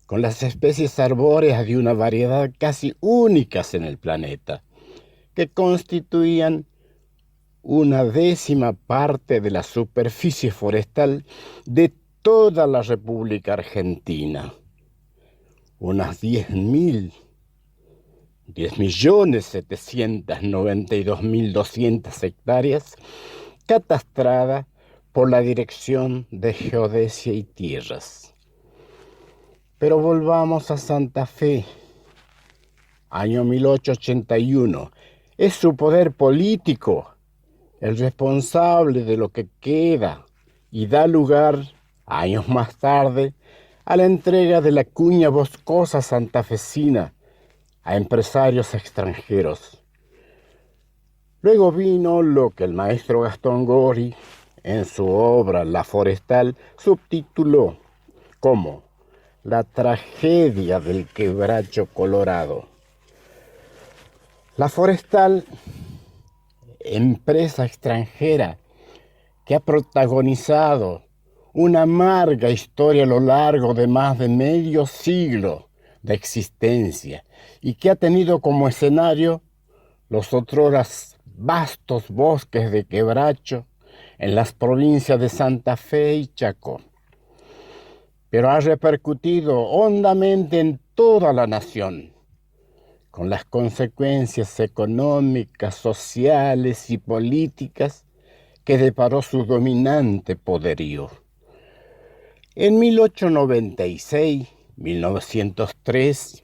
con las especies arbóreas de una variedad casi únicas en el planeta, que constituían una 10ª parte de la superficie forestal de toda la República Argentina. Unas 10.792.200 hectáreas, catastrada por la Dirección de Geodesia y Tierras. Pero volvamos a Santa Fe, año 1881. Es su poder político el responsable de lo que queda y da lugar, años más tarde, a la entrega de la cuña boscosa santafesina a empresarios extranjeros. Luego vino lo que el maestro Gastón Gori, en su obra La Forestal, subtituló como La tragedia del quebracho colorado. La Forestal, empresa extranjera que ha protagonizado una amarga historia a lo largo de más de medio siglo de existencia y que ha tenido como escenario los otroras vastos bosques de quebracho en las provincias de Santa Fe y Chaco, pero ha repercutido hondamente en toda la nación, con las consecuencias económicas, sociales y políticas que deparó su dominante poderío. En 1896, 1903,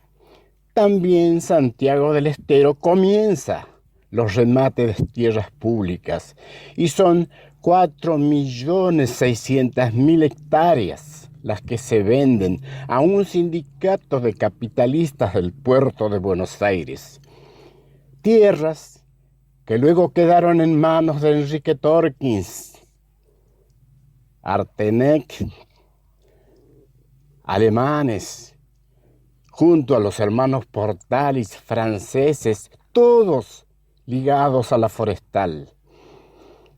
también Santiago del Estero comienza los remates de tierras públicas y son 4.600.000 hectáreas las que se venden a un sindicato de capitalistas del puerto de Buenos Aires. Tierras que luego quedaron en manos de Enrique Torkins, Artenec, alemanes, junto a los hermanos Portalis franceses, todos ligados a la Forestal,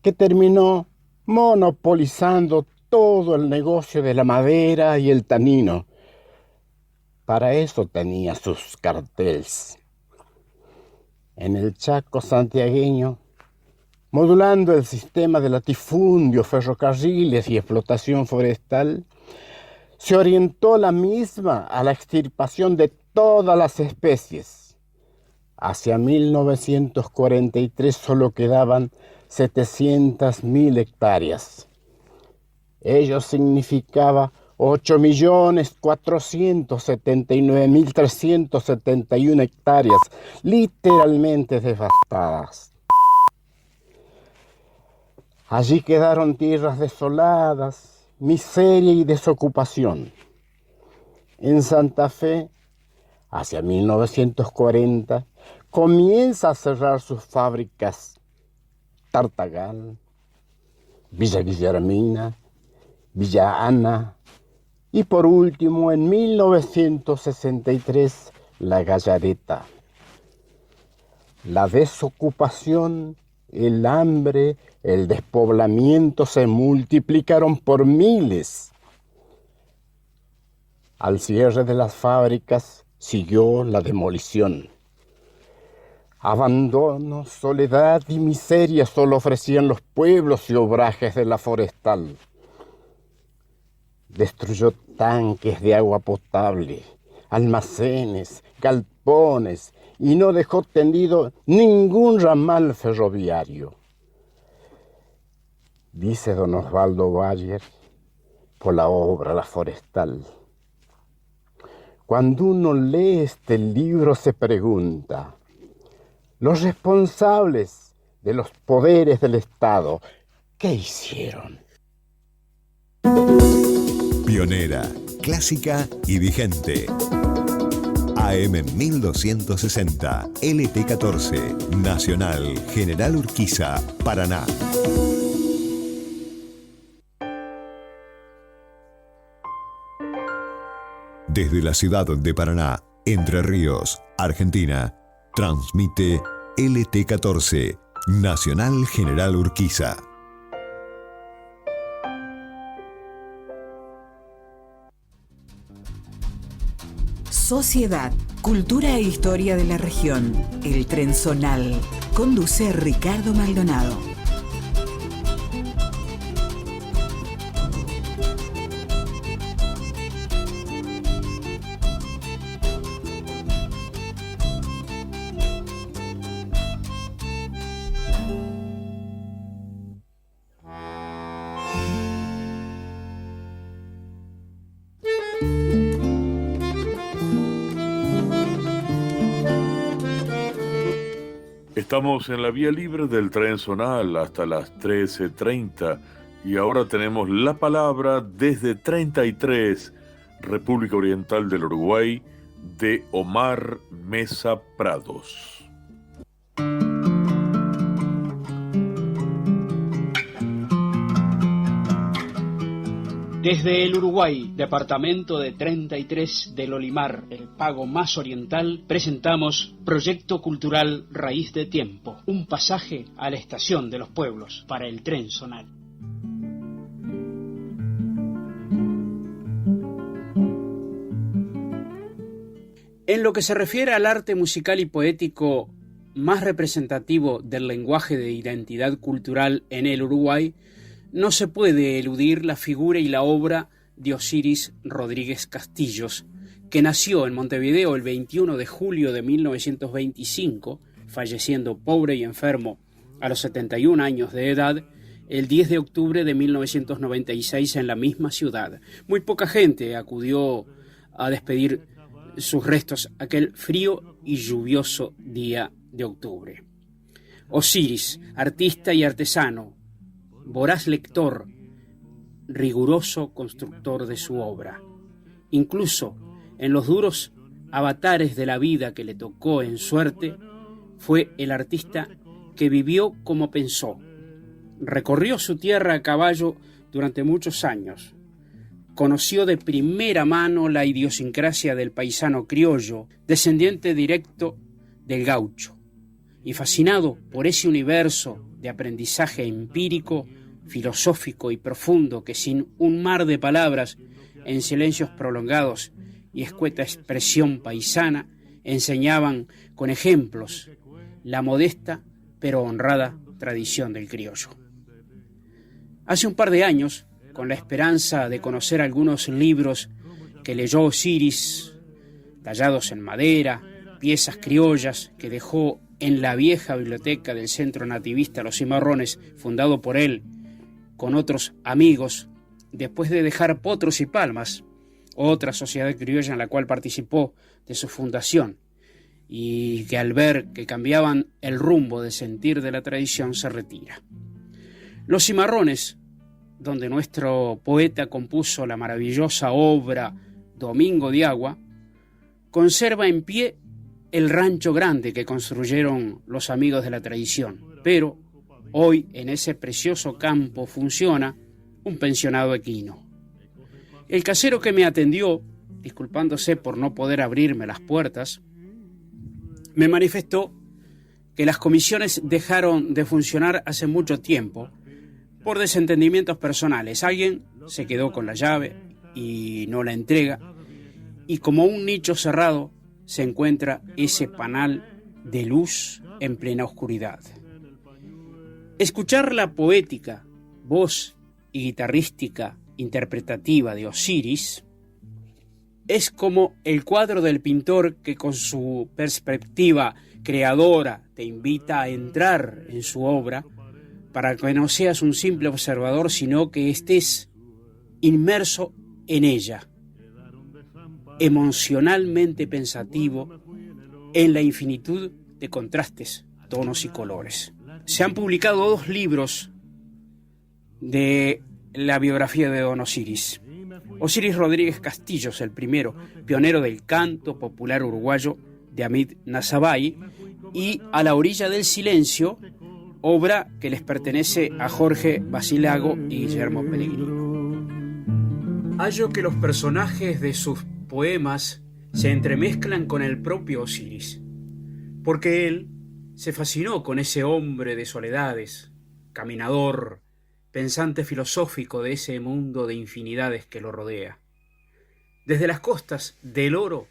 que terminó monopolizando todo el negocio de la madera y el tanino. Para eso tenía sus carteles. En el Chaco santiagueño, modulando el sistema de latifundio, ferrocarriles y explotación forestal, se orientó la misma a la extirpación de todas las especies. Hacia 1943 solo quedaban 700.000 hectáreas. Ello significaba 8.479.371 hectáreas, literalmente devastadas. Allí quedaron tierras desoladas, miseria y desocupación. En Santa Fe, hacia 1940, comienza a cerrar sus fábricas Tartagal, Villa Guillermina, Villa Ana y por último en 1963 La Gallareta. La desocupación, el hambre, el despoblamiento se multiplicaron por miles. Al cierre de las fábricas siguió la demolición. Abandono, soledad y miseria solo ofrecían los pueblos y obrajes de la Forestal. Destruyó tanques de agua potable, almacenes, galpones y no dejó tendido ningún ramal ferroviario. Dice don Osvaldo Bayer, por la obra La Forestal: cuando uno lee este libro se pregunta, los responsables de los poderes del Estado, ¿qué hicieron? Pionera, clásica y vigente. AM 1260, LT14, Nacional, General Urquiza, Paraná. Desde la ciudad de Paraná, Entre Ríos, Argentina, transmite LT14, Nacional General Urquiza. Sociedad, cultura e historia de la región. El Tren Zonal. Conduce Ricardo Maldonado. Estamos en la vía libre del tren zonal hasta las 13:30 y ahora tenemos la palabra desde 33, República Oriental del Uruguay, de Omar Mesa Prados. Desde el Uruguay, departamento de 33 del Olimar, el pago más oriental, presentamos Proyecto Cultural Raíz de Tiempo, un pasaje a la estación de los pueblos para el tren zonal. En lo que se refiere al arte musical y poético más representativo del lenguaje de identidad cultural en el Uruguay, no se puede eludir la figura y la obra de Osiris Rodríguez Castillos, que nació en Montevideo el 21 de julio de 1925, falleciendo pobre y enfermo a los 71 años de edad, el 10 de octubre de 1996 en la misma ciudad. Muy poca gente acudió a despedir sus restos aquel frío y lluvioso día de octubre. Osiris, artista y artesano, voraz lector, riguroso constructor de su obra. Incluso en los duros avatares de la vida que le tocó en suerte, fue el artista que vivió como pensó. Recorrió su tierra a caballo durante muchos años. Conoció de primera mano la idiosincrasia del paisano criollo, descendiente directo del gaucho, y fascinado por ese universo de aprendizaje empírico, filosófico y profundo que sin un mar de palabras, en silencios prolongados y escueta expresión paisana, enseñaban con ejemplos la modesta pero honrada tradición del criollo. Hace un par de años, con la esperanza de conocer algunos libros que leyó Osiris, tallados en madera, piezas criollas que dejó en la vieja biblioteca del Centro Nativista Los Cimarrones, fundado por él con otros amigos, después de dejar Potros y Palmas, otra sociedad criolla en la cual participó de su fundación, y que al ver que cambiaban el rumbo de sentir de la tradición se retira. Los Cimarrones, donde nuestro poeta compuso la maravillosa obra Domingo de Agua, conserva en pie el rancho grande que construyeron los amigos de la tradición, pero hoy en ese precioso campo funciona un pensionado equino. El casero que me atendió, disculpándose por no poder abrirme las puertas, me manifestó que las comisiones dejaron de funcionar hace mucho tiempo por desentendimientos personales. Alguien se quedó con la llave y no la entrega, y como un nicho cerrado se encuentra ese panal de luz en plena oscuridad. Escuchar la poética, voz y guitarrística interpretativa de Osiris es como el cuadro del pintor que con su perspectiva creadora te invita a entrar en su obra para que no seas un simple observador, sino que estés inmerso en ella, emocionalmente pensativo en la infinitud de contrastes, tonos y colores. Se han publicado 2 libros de la biografía de don Osiris. Osiris Rodríguez Castillos, el primero, pionero del canto popular uruguayo de Hamid Nazabay, y A la orilla del silencio, obra que les pertenece a Jorge Basilago y Guillermo Pellegrino. Hallo que los personajes de sus poemas se entremezclan con el propio Osiris, porque él se fascinó con ese hombre de soledades, caminador, pensante filosófico de ese mundo de infinidades que lo rodea. Desde las costas del Oro,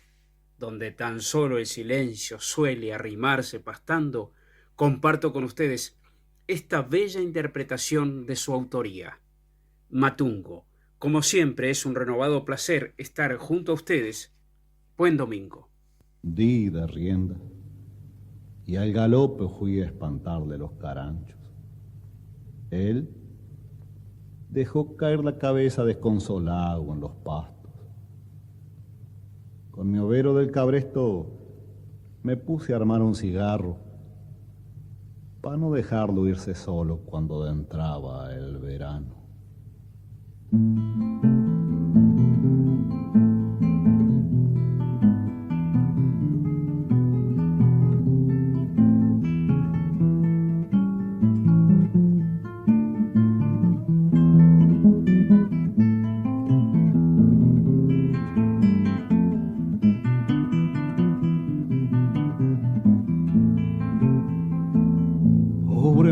donde tan solo el silencio suele arrimarse pastando, comparto con ustedes esta bella interpretación de su autoría. Matungo. Como siempre, es un renovado placer estar junto a ustedes. Buen domingo. Di de rienda, y al galope fui a espantarle los caranchos. Él dejó caer la cabeza desconsolado en los pastos. Con mi overo del cabresto me puse a armar un cigarro para no dejarlo irse solo cuando entraba el verano.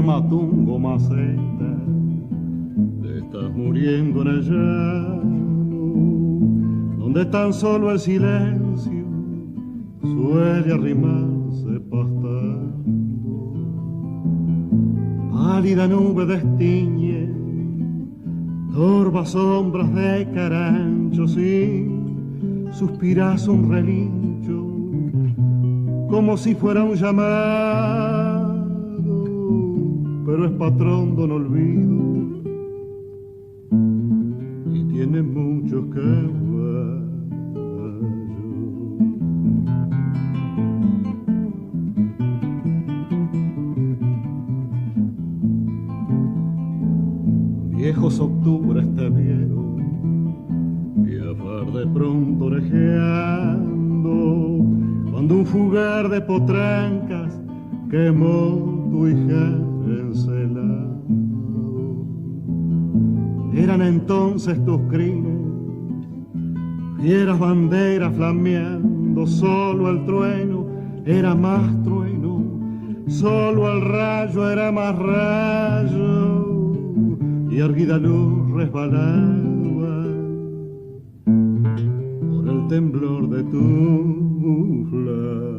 Matungo maceta, te estás muriendo en el llano, donde tan solo el silencio suele arrimarse pastando. Pálida nube destiñe, torvas sombras de caranchos y suspiras un relincho, como si fuera un llamado, pero es patrón don olvido y tiene muchos caballos. Viejos octubres te vieron viajar de pronto orejeando, cuando un fugar de potrancas quemó tu hija encelado. Eran entonces tus crines, fieras banderas flameando, solo el trueno era más trueno, solo el rayo era más rayo, y erguida luz resbalaba por el temblor de tu flanco.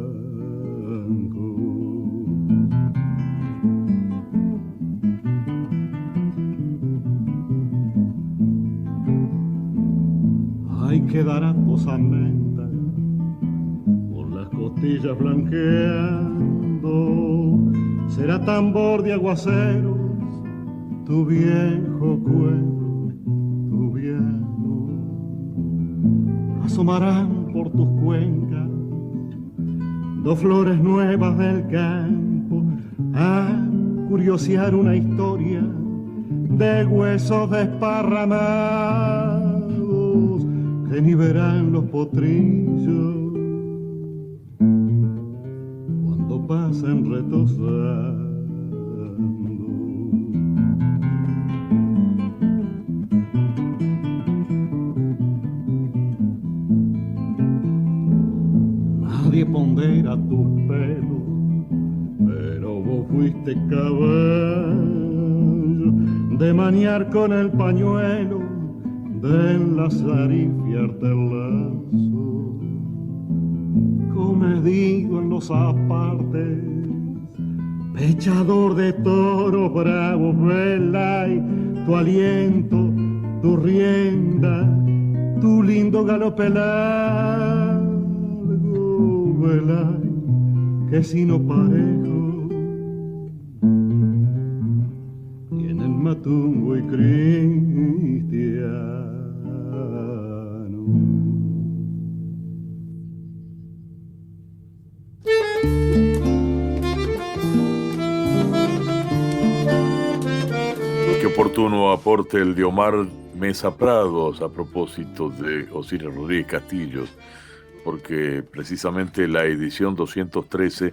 Hay que dar a posamenta por las costillas blanqueando, será tambor de aguaceros tu viejo cuero, tu viejo. Asomarán por tus cuencas dos flores nuevas del campo a curiosear una historia de huesos desparramados que ni verán los potrillos cuando pasen retosando. Nadie pondera tus pelos, pero vos fuiste caballo de maniar con el pañuelo, de enlazar y fiarte el lazo, comedido en los apartes, pechador de toros bravos, velay, tu aliento, tu rienda, tu lindo galope largo, velay, que sino parejo tienen matungo y cristiano. Qué oportuno aporte el de Omar Mesa Prados a propósito de Osiris Rodríguez Castillo, porque precisamente la edición 213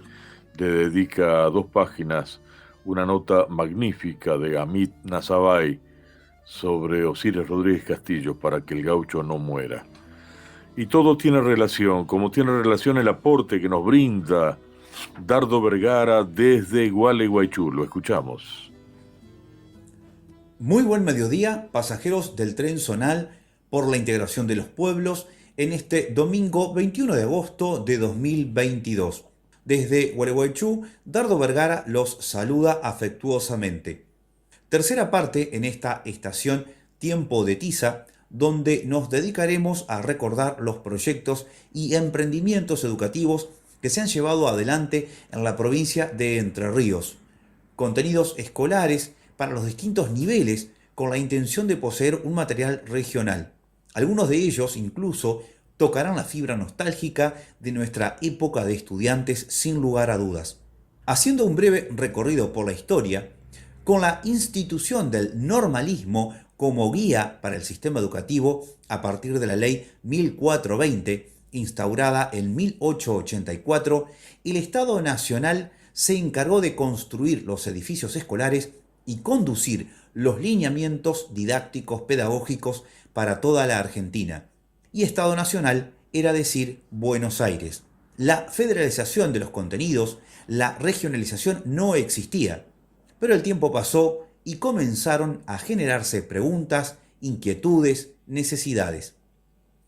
le dedica a 2 páginas una nota magnífica de Amit Nazabay sobre Osiris Rodríguez Castillo, para que el gaucho no muera. Y todo tiene relación, como tiene relación el aporte que nos brinda Dardo Vergara desde Gualeguaychú. Lo escuchamos. Muy buen mediodía, pasajeros del tren zonal por la integración de los pueblos en este domingo 21 de agosto de 2022. Desde Gualeguaychú, Dardo Vergara los saluda afectuosamente. Tercera parte en esta estación Tiempo de Tiza, donde nos dedicaremos a recordar los proyectos y emprendimientos educativos que se han llevado adelante en la provincia de Entre Ríos. Contenidos escolares para los distintos niveles con la intención de poseer un material regional. Algunos de ellos incluso tocarán la fibra nostálgica de nuestra época de estudiantes sin lugar a dudas. Haciendo un breve recorrido por la historia, con la institución del normalismo como guía para el sistema educativo a partir de la Ley 1420, instaurada en 1884, el Estado Nacional se encargó de construir los edificios escolares y conducir los lineamientos didácticos pedagógicos para toda la Argentina. Y Estado Nacional era decir Buenos Aires. La federalización de los contenidos, la regionalización no existía, pero el tiempo pasó y comenzaron a generarse preguntas, inquietudes, necesidades.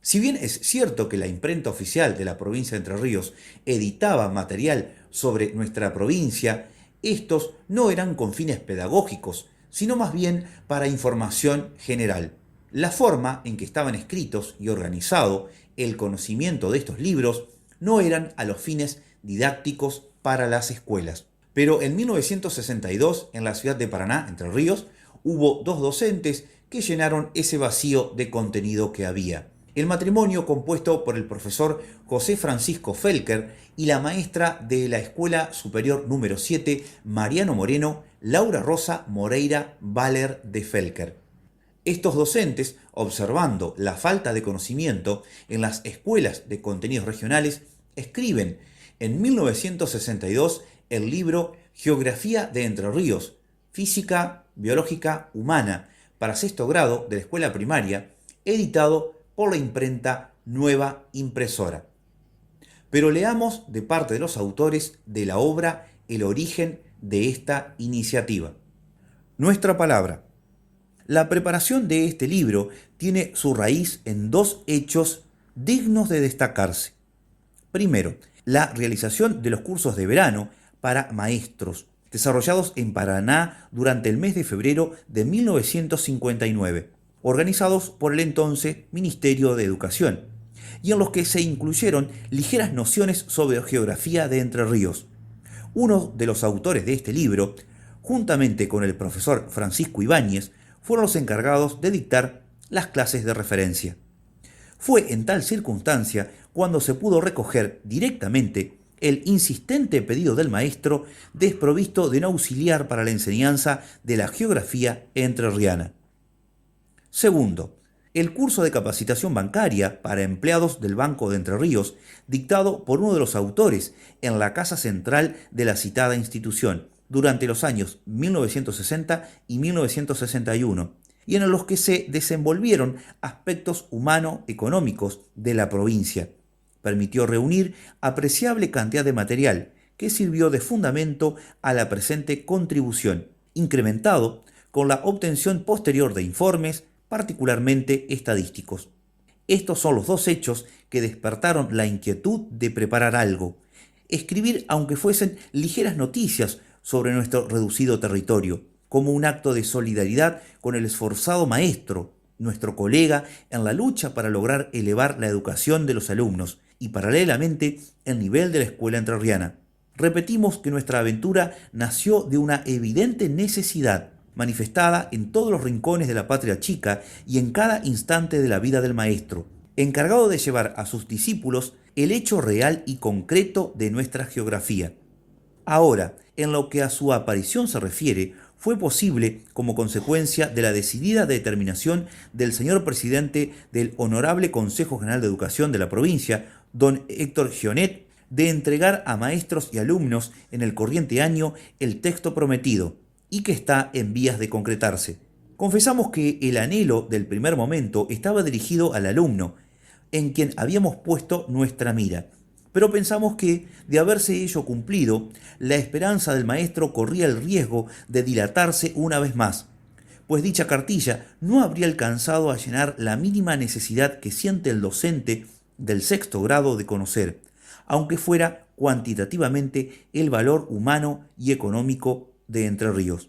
Si bien es cierto que la imprenta oficial de la provincia de Entre Ríos editaba material sobre nuestra provincia, estos no eran con fines pedagógicos, sino más bien para información general. La forma en que estaban escritos y organizado el conocimiento de estos libros no eran a los fines didácticos para las escuelas. Pero en 1962, en la ciudad de Paraná, Entre Ríos, hubo dos docentes que llenaron ese vacío de contenido que había. El matrimonio compuesto por el profesor José Francisco Felker y la maestra de la Escuela Superior número 7, Mariano Moreno, Laura Rosa Moreira Valer de Felker. Estos docentes, observando la falta de conocimiento en las escuelas de contenidos regionales, escriben en 1962 el libro Geografía de Entre Ríos, Física Biológica Humana, para sexto grado de la escuela primaria, editado por la imprenta Nueva Impresora. Pero leamos de parte de los autores de la obra el origen de esta iniciativa. Nuestra palabra. La preparación de este libro tiene su raíz en dos hechos dignos de destacarse. Primero, la realización de los cursos de verano para maestros, desarrollados en Paraná durante el mes de febrero de 1959, organizados por el entonces Ministerio de Educación, y en los que se incluyeron ligeras nociones sobre geografía de Entre Ríos. Uno de los autores de este libro, juntamente con el profesor Francisco Ibáñez, fueron los encargados de dictar las clases de referencia. Fue en tal circunstancia cuando se pudo recoger directamente el insistente pedido del maestro desprovisto de un auxiliar para la enseñanza de la geografía entrerriana. Segundo, el curso de capacitación bancaria para empleados del Banco de Entre Ríos, dictado por uno de los autores en la Casa Central de la citada institución durante los años 1960 y 1961, y en los que se desenvolvieron aspectos humano-económicos de la provincia. Permitió reunir apreciable cantidad de material que sirvió de fundamento a la presente contribución, incrementado con la obtención posterior de informes, particularmente estadísticos. Estos son los dos hechos que despertaron la inquietud de preparar algo, escribir aunque fuesen ligeras noticias sobre nuestro reducido territorio, como un acto de solidaridad con el esforzado maestro, nuestro colega en la lucha para lograr elevar la educación de los alumnos y paralelamente el nivel de la escuela entrerriana. Repetimos que nuestra aventura nació de una evidente necesidad, manifestada en todos los rincones de la patria chica y en cada instante de la vida del maestro, encargado de llevar a sus discípulos el hecho real y concreto de nuestra geografía. Ahora, en lo que a su aparición se refiere, fue posible como consecuencia de la decidida determinación del señor presidente del Honorable Consejo General de Educación de la provincia, don Héctor Gionet, de entregar a maestros y alumnos en el corriente año el texto prometido, y que está en vías de concretarse. Confesamos que el anhelo del primer momento estaba dirigido al alumno, en quien habíamos puesto nuestra mira, pero pensamos que, de haberse ello cumplido, la esperanza del maestro corría el riesgo de dilatarse una vez más, pues dicha cartilla no habría alcanzado a llenar la mínima necesidad que siente el docente del sexto grado de conocer, aunque fuera cuantitativamente el valor humano y económico de Entre Ríos.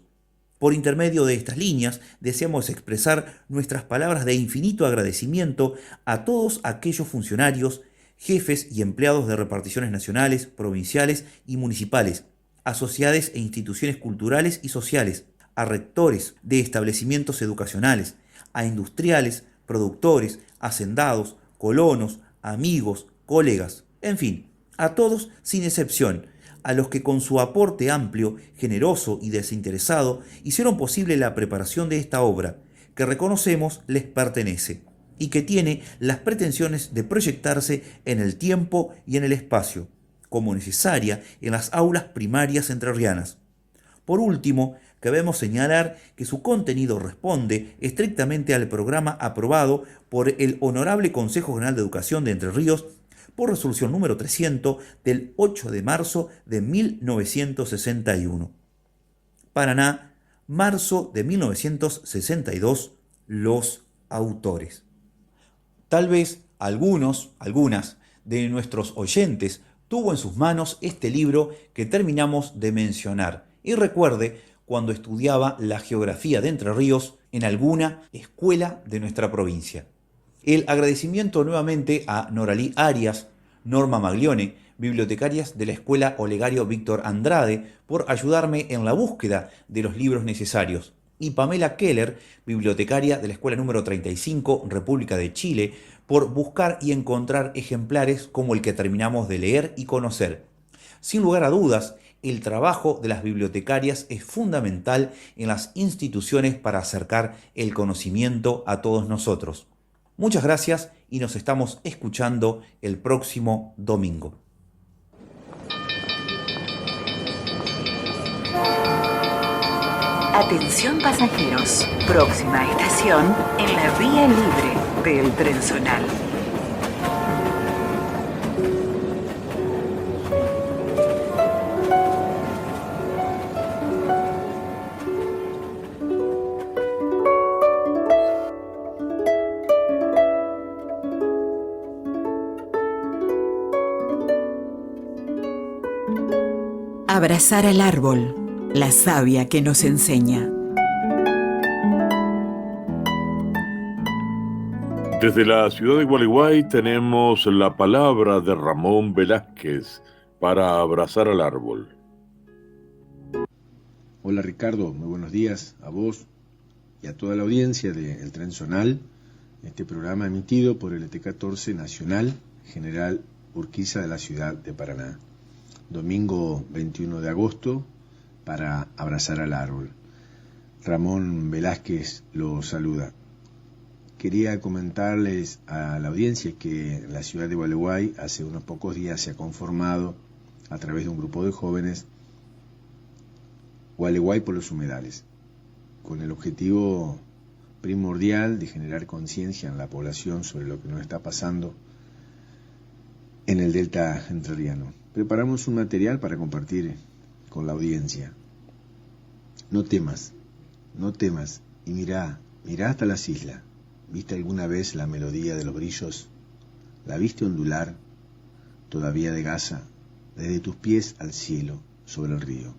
Por intermedio de estas líneas, deseamos expresar nuestras palabras de infinito agradecimiento a todos aquellos funcionarios, jefes y empleados de reparticiones nacionales, provinciales y municipales, a sociedades e instituciones culturales y sociales, a rectores de establecimientos educacionales, a industriales, productores, hacendados, colonos, amigos, colegas, en fin, a todos sin excepción, a los que con su aporte amplio, generoso y desinteresado hicieron posible la preparación de esta obra, que reconocemos les pertenece y que tiene las pretensiones de proyectarse en el tiempo y en el espacio, como necesaria en las aulas primarias entrerrianas. Por último, debemos señalar que su contenido responde estrictamente al programa aprobado por el Honorable Consejo General de Educación de Entre Ríos por resolución número 300 del 8 de marzo de 1961. Paraná, marzo de 1962, los autores. Tal vez algunas de nuestros oyentes tuvo en sus manos este libro que terminamos de mencionar y recuerde cuando estudiaba la geografía de Entre Ríos en alguna escuela de nuestra provincia. El agradecimiento nuevamente a Noralí Arias, Norma Maglione, bibliotecarias de la Escuela Olegario Víctor Andrade, por ayudarme en la búsqueda de los libros necesarios, y Pamela Keller, bibliotecaria de la Escuela número 35, República de Chile, por buscar y encontrar ejemplares como el que terminamos de leer y conocer. Sin lugar a dudas, el trabajo de las bibliotecarias es fundamental en las instituciones para acercar el conocimiento a todos nosotros. Muchas gracias y nos estamos escuchando el próximo domingo. Atención pasajeros, próxima estación en la vía libre del Tren Zonal. Abrazar al árbol, la savia que nos enseña. Desde la ciudad de Gualeguay tenemos la palabra de Ramón Velázquez para abrazar al árbol. Hola Ricardo, muy buenos días a vos y a toda la audiencia de El Tren Zonal, este programa emitido por el ET14 Nacional General Urquiza de la ciudad de Paraná. Domingo 21 de agosto para abrazar al árbol. Ramón Velázquez lo saluda. Quería comentarles a la audiencia que la ciudad de Gualeguay hace unos pocos días se ha conformado a través de un grupo de jóvenes Gualeguay por los humedales, con el objetivo primordial de generar conciencia en la población sobre lo que nos está pasando en el delta entrerriano. Preparamos un material para compartir con la audiencia. No temas, y mirá hasta las islas. ¿Viste alguna vez la melodía de los grillos? ¿La viste ondular, todavía de gasa, desde tus pies al cielo, sobre el río?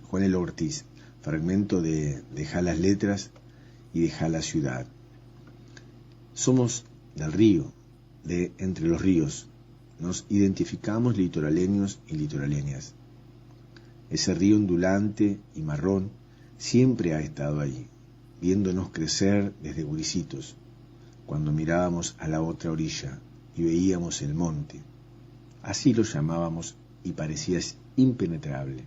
Juan L. Ortiz, fragmento de Dejá las letras y Dejá la ciudad. Somos del río, de entre los ríos. Nos identificamos litoraleños y litoraleñas. Ese río ondulante y marrón siempre ha estado ahí, viéndonos crecer desde guricitos, cuando mirábamos a la otra orilla y veíamos el monte. Así lo llamábamos y parecía impenetrable.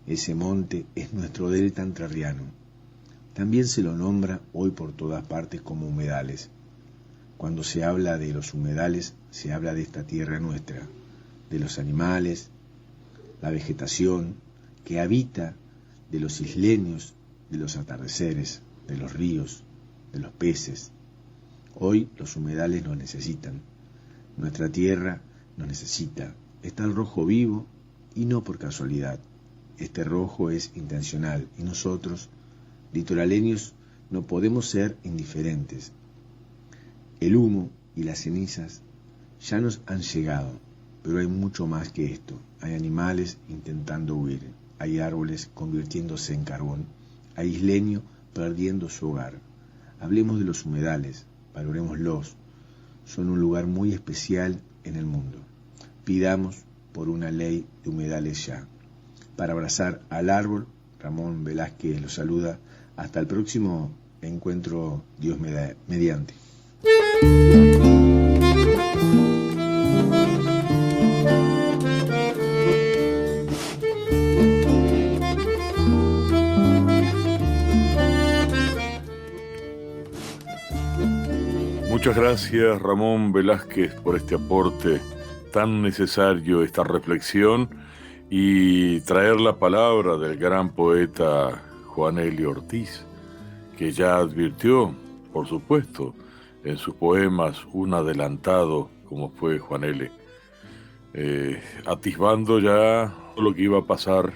Ese monte es nuestro delta entrerriano. También se lo nombra hoy por todas partes como humedales. Cuando se habla de los humedales, se habla de esta tierra nuestra, de los animales, la vegetación que habita, de los isleños, de los atardeceres, de los ríos, de los peces. Hoy los humedales nos necesitan. Nuestra tierra nos necesita. Está el rojo vivo y no por casualidad. Este rojo es intencional y nosotros, litoraleños, no podemos ser indiferentes. El humo y las cenizas ya nos han llegado, pero hay mucho más que esto. Hay animales intentando huir, hay árboles convirtiéndose en carbón, hay isleño perdiendo su hogar. Hablemos de los humedales, valorémoslos. Son un lugar muy especial en el mundo. Pidamos por una ley de humedales ya. Para abrazar al árbol, Ramón Velázquez lo saluda. Hasta el próximo encuentro, Dios mediante. Muchas gracias, Ramón Velázquez, por este aporte tan necesario, esta reflexión, y traer la palabra del gran poeta Juan Elio Ortiz, que ya advirtió, por supuesto, en sus poemas un adelantado como fue Juan L., atisbando ya lo que iba a pasar,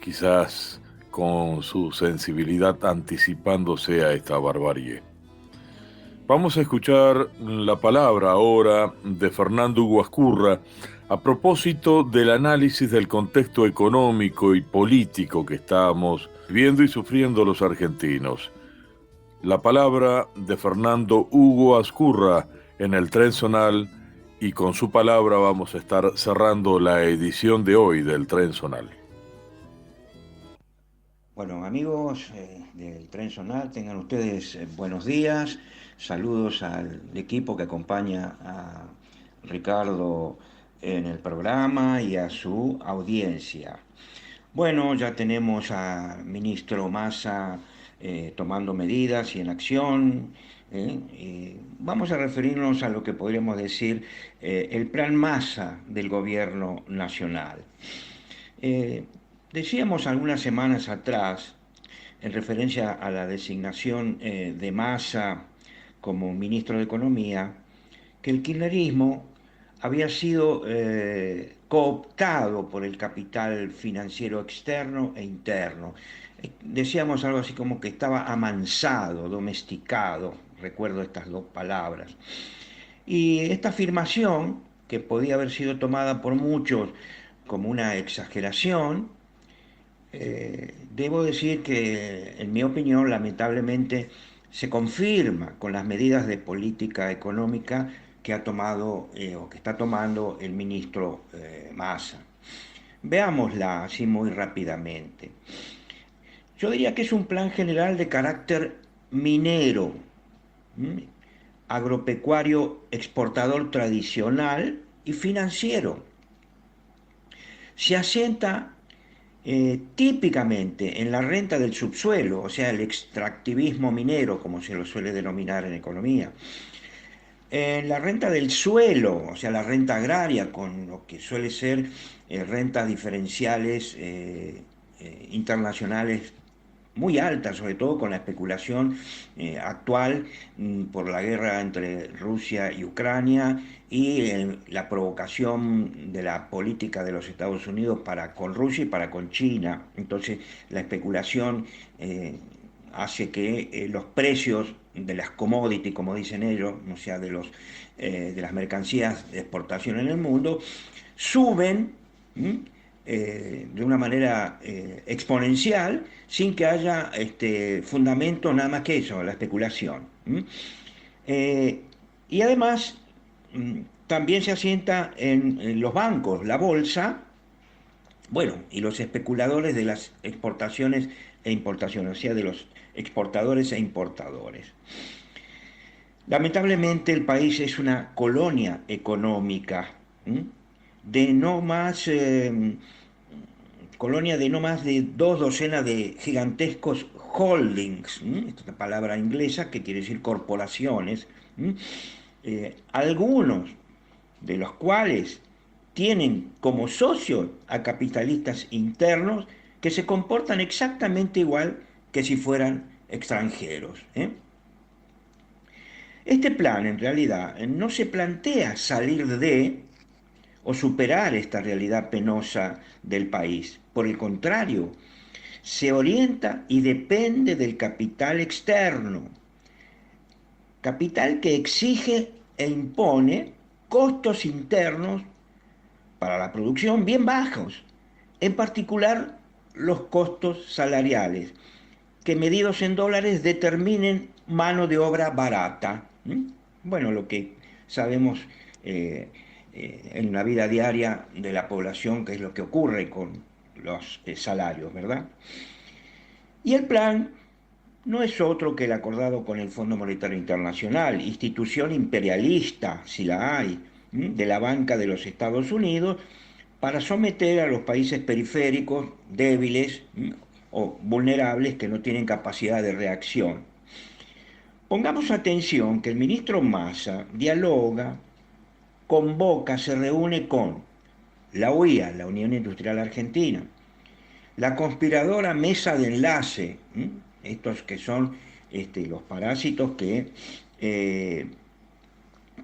quizás con su sensibilidad anticipándose a esta barbarie. Vamos a escuchar la palabra ahora de Fernando Hugo Ascurra a propósito del análisis del contexto económico y político que estamos viviendo y sufriendo los argentinos. La palabra de Fernando Hugo Ascurra en el Tren Zonal, y con su palabra vamos a estar cerrando la edición de hoy del Tren Zonal. Bueno, amigos del Tren Zonal, tengan ustedes buenos días. Saludos al equipo que acompaña a Ricardo en el programa y a su audiencia. Bueno, ya tenemos al ministro Massa tomando medidas y en acción. Y vamos a referirnos a lo que podríamos decir el plan Massa del gobierno nacional. Decíamos algunas semanas atrás, en referencia a la designación de Massa como ministro de Economía, que el kirchnerismo había sido cooptado por el capital financiero externo e interno. Decíamos algo así como que estaba amansado, domesticado, recuerdo estas dos palabras. Y esta afirmación, que podía haber sido tomada por muchos como una exageración, debo decir que, en mi opinión, lamentablemente, se confirma con las medidas de política económica que ha tomado o que está tomando el ministro Massa. Veámosla así muy rápidamente. Yo diría que es un plan general de carácter minero, agropecuario, exportador tradicional y financiero. Se asienta típicamente en la renta del subsuelo, o sea, el extractivismo minero, como se lo suele denominar en economía, en la renta del suelo, o sea, la renta agraria, con lo que suele ser rentas diferenciales internacionales muy altas, sobre todo con la especulación actual por la guerra entre Rusia y Ucrania y la provocación de la política de los Estados Unidos para con Rusia y para con China. Entonces la especulación hace que los precios de las commodities, como dicen ellos, o sea, de las mercancías de exportación en el mundo, suben de una manera exponencial, sin que haya fundamento nada más que eso, la especulación. Y además también se asienta en los bancos, la bolsa, bueno, y los especuladores de las exportaciones e importaciones, o sea, de los exportadores e importadores. Lamentablemente el país es una colonia económica, de no más colonia de no más de 2 docenas de gigantescos holdings, esta palabra inglesa que quiere decir corporaciones, algunos de los cuales tienen como socios a capitalistas internos que se comportan exactamente igual que si fueran extranjeros. Este plan en realidad no se plantea salir de o superar esta realidad penosa del país. Por el contrario, se orienta y depende del capital externo, capital que exige e impone costos internos para la producción bien bajos, en particular los costos salariales, que medidos en dólares determinen mano de obra barata. Bueno, lo que sabemos en la vida diaria de la población, que es lo que ocurre con los salarios, ¿verdad? Y el plan no es otro que el acordado con el Fondo Monetario Internacional, institución imperialista, si la hay, de la banca de los Estados Unidos, para someter a los países periféricos, débiles o vulnerables, que no tienen capacidad de reacción. Pongamos atención que el ministro Massa dialoga, convoca, se reúne con la UIA, la Unión Industrial Argentina, la conspiradora Mesa de Enlace, estos que son los parásitos que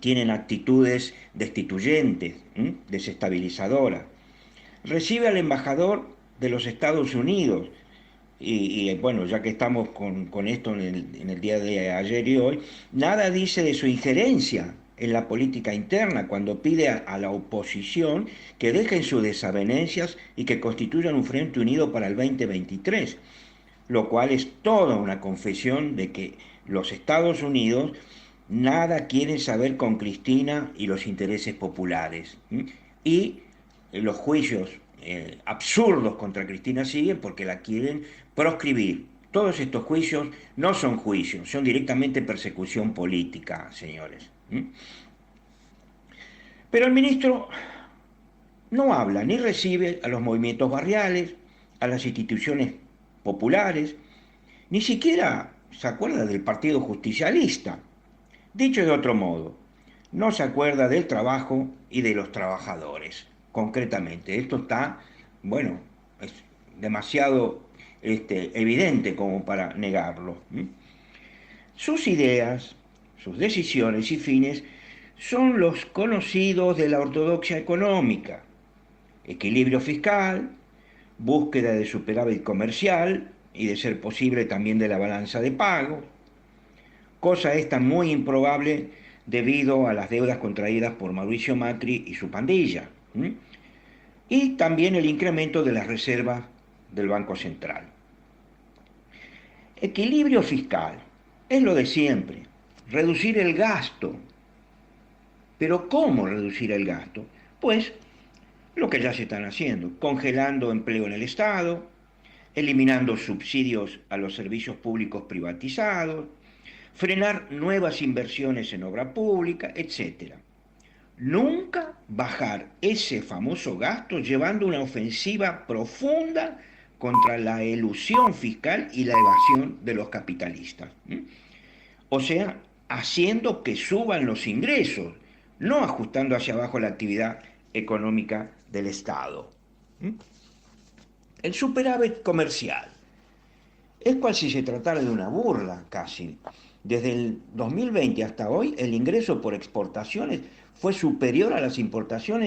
tienen actitudes destituyentes, desestabilizadoras. Recibe al embajador de los Estados Unidos, y bueno, ya que estamos con esto en el día de ayer y hoy, nada dice de su injerencia en la política interna cuando pide a la oposición que dejen sus desavenencias y que constituyan un frente unido para el 2023, lo cual es toda una confesión de que los Estados Unidos nada quieren saber con Cristina y los intereses populares. Y los juicios absurdos contra Cristina siguen porque la quieren proscribir. Todos estos juicios no son juicios, son directamente persecución política, señores. Pero el ministro no habla ni recibe a los movimientos barriales, a las instituciones populares, ni siquiera se acuerda del Partido Justicialista. Dicho de otro modo, no se acuerda del trabajo y de los trabajadores, concretamente. Esto está, bueno, es demasiado evidente como para negarlo. Sus ideas, sus decisiones y fines son los conocidos de la ortodoxia económica: equilibrio fiscal, búsqueda de superávit comercial y, de ser posible, también de la balanza de pago, cosa esta muy improbable debido a las deudas contraídas por Mauricio Macri y su pandilla, y también el incremento de las reservas del Banco Central. Equilibrio fiscal es lo de siempre, reducir el gasto. ¿Pero cómo reducir el gasto? Pues lo que ya se están haciendo: congelando empleo en el Estado, eliminando subsidios a los servicios públicos privatizados, frenar nuevas inversiones en obra pública, etc. Nunca bajar ese famoso gasto llevando una ofensiva profunda contra la elusión fiscal y la evasión de los capitalistas. O sea, haciendo que suban los ingresos, no ajustando hacia abajo la actividad económica del Estado. El superávit comercial es cual si se tratara de una burla casi. Desde el 2020 hasta hoy, el ingreso por exportaciones fue superior a las importaciones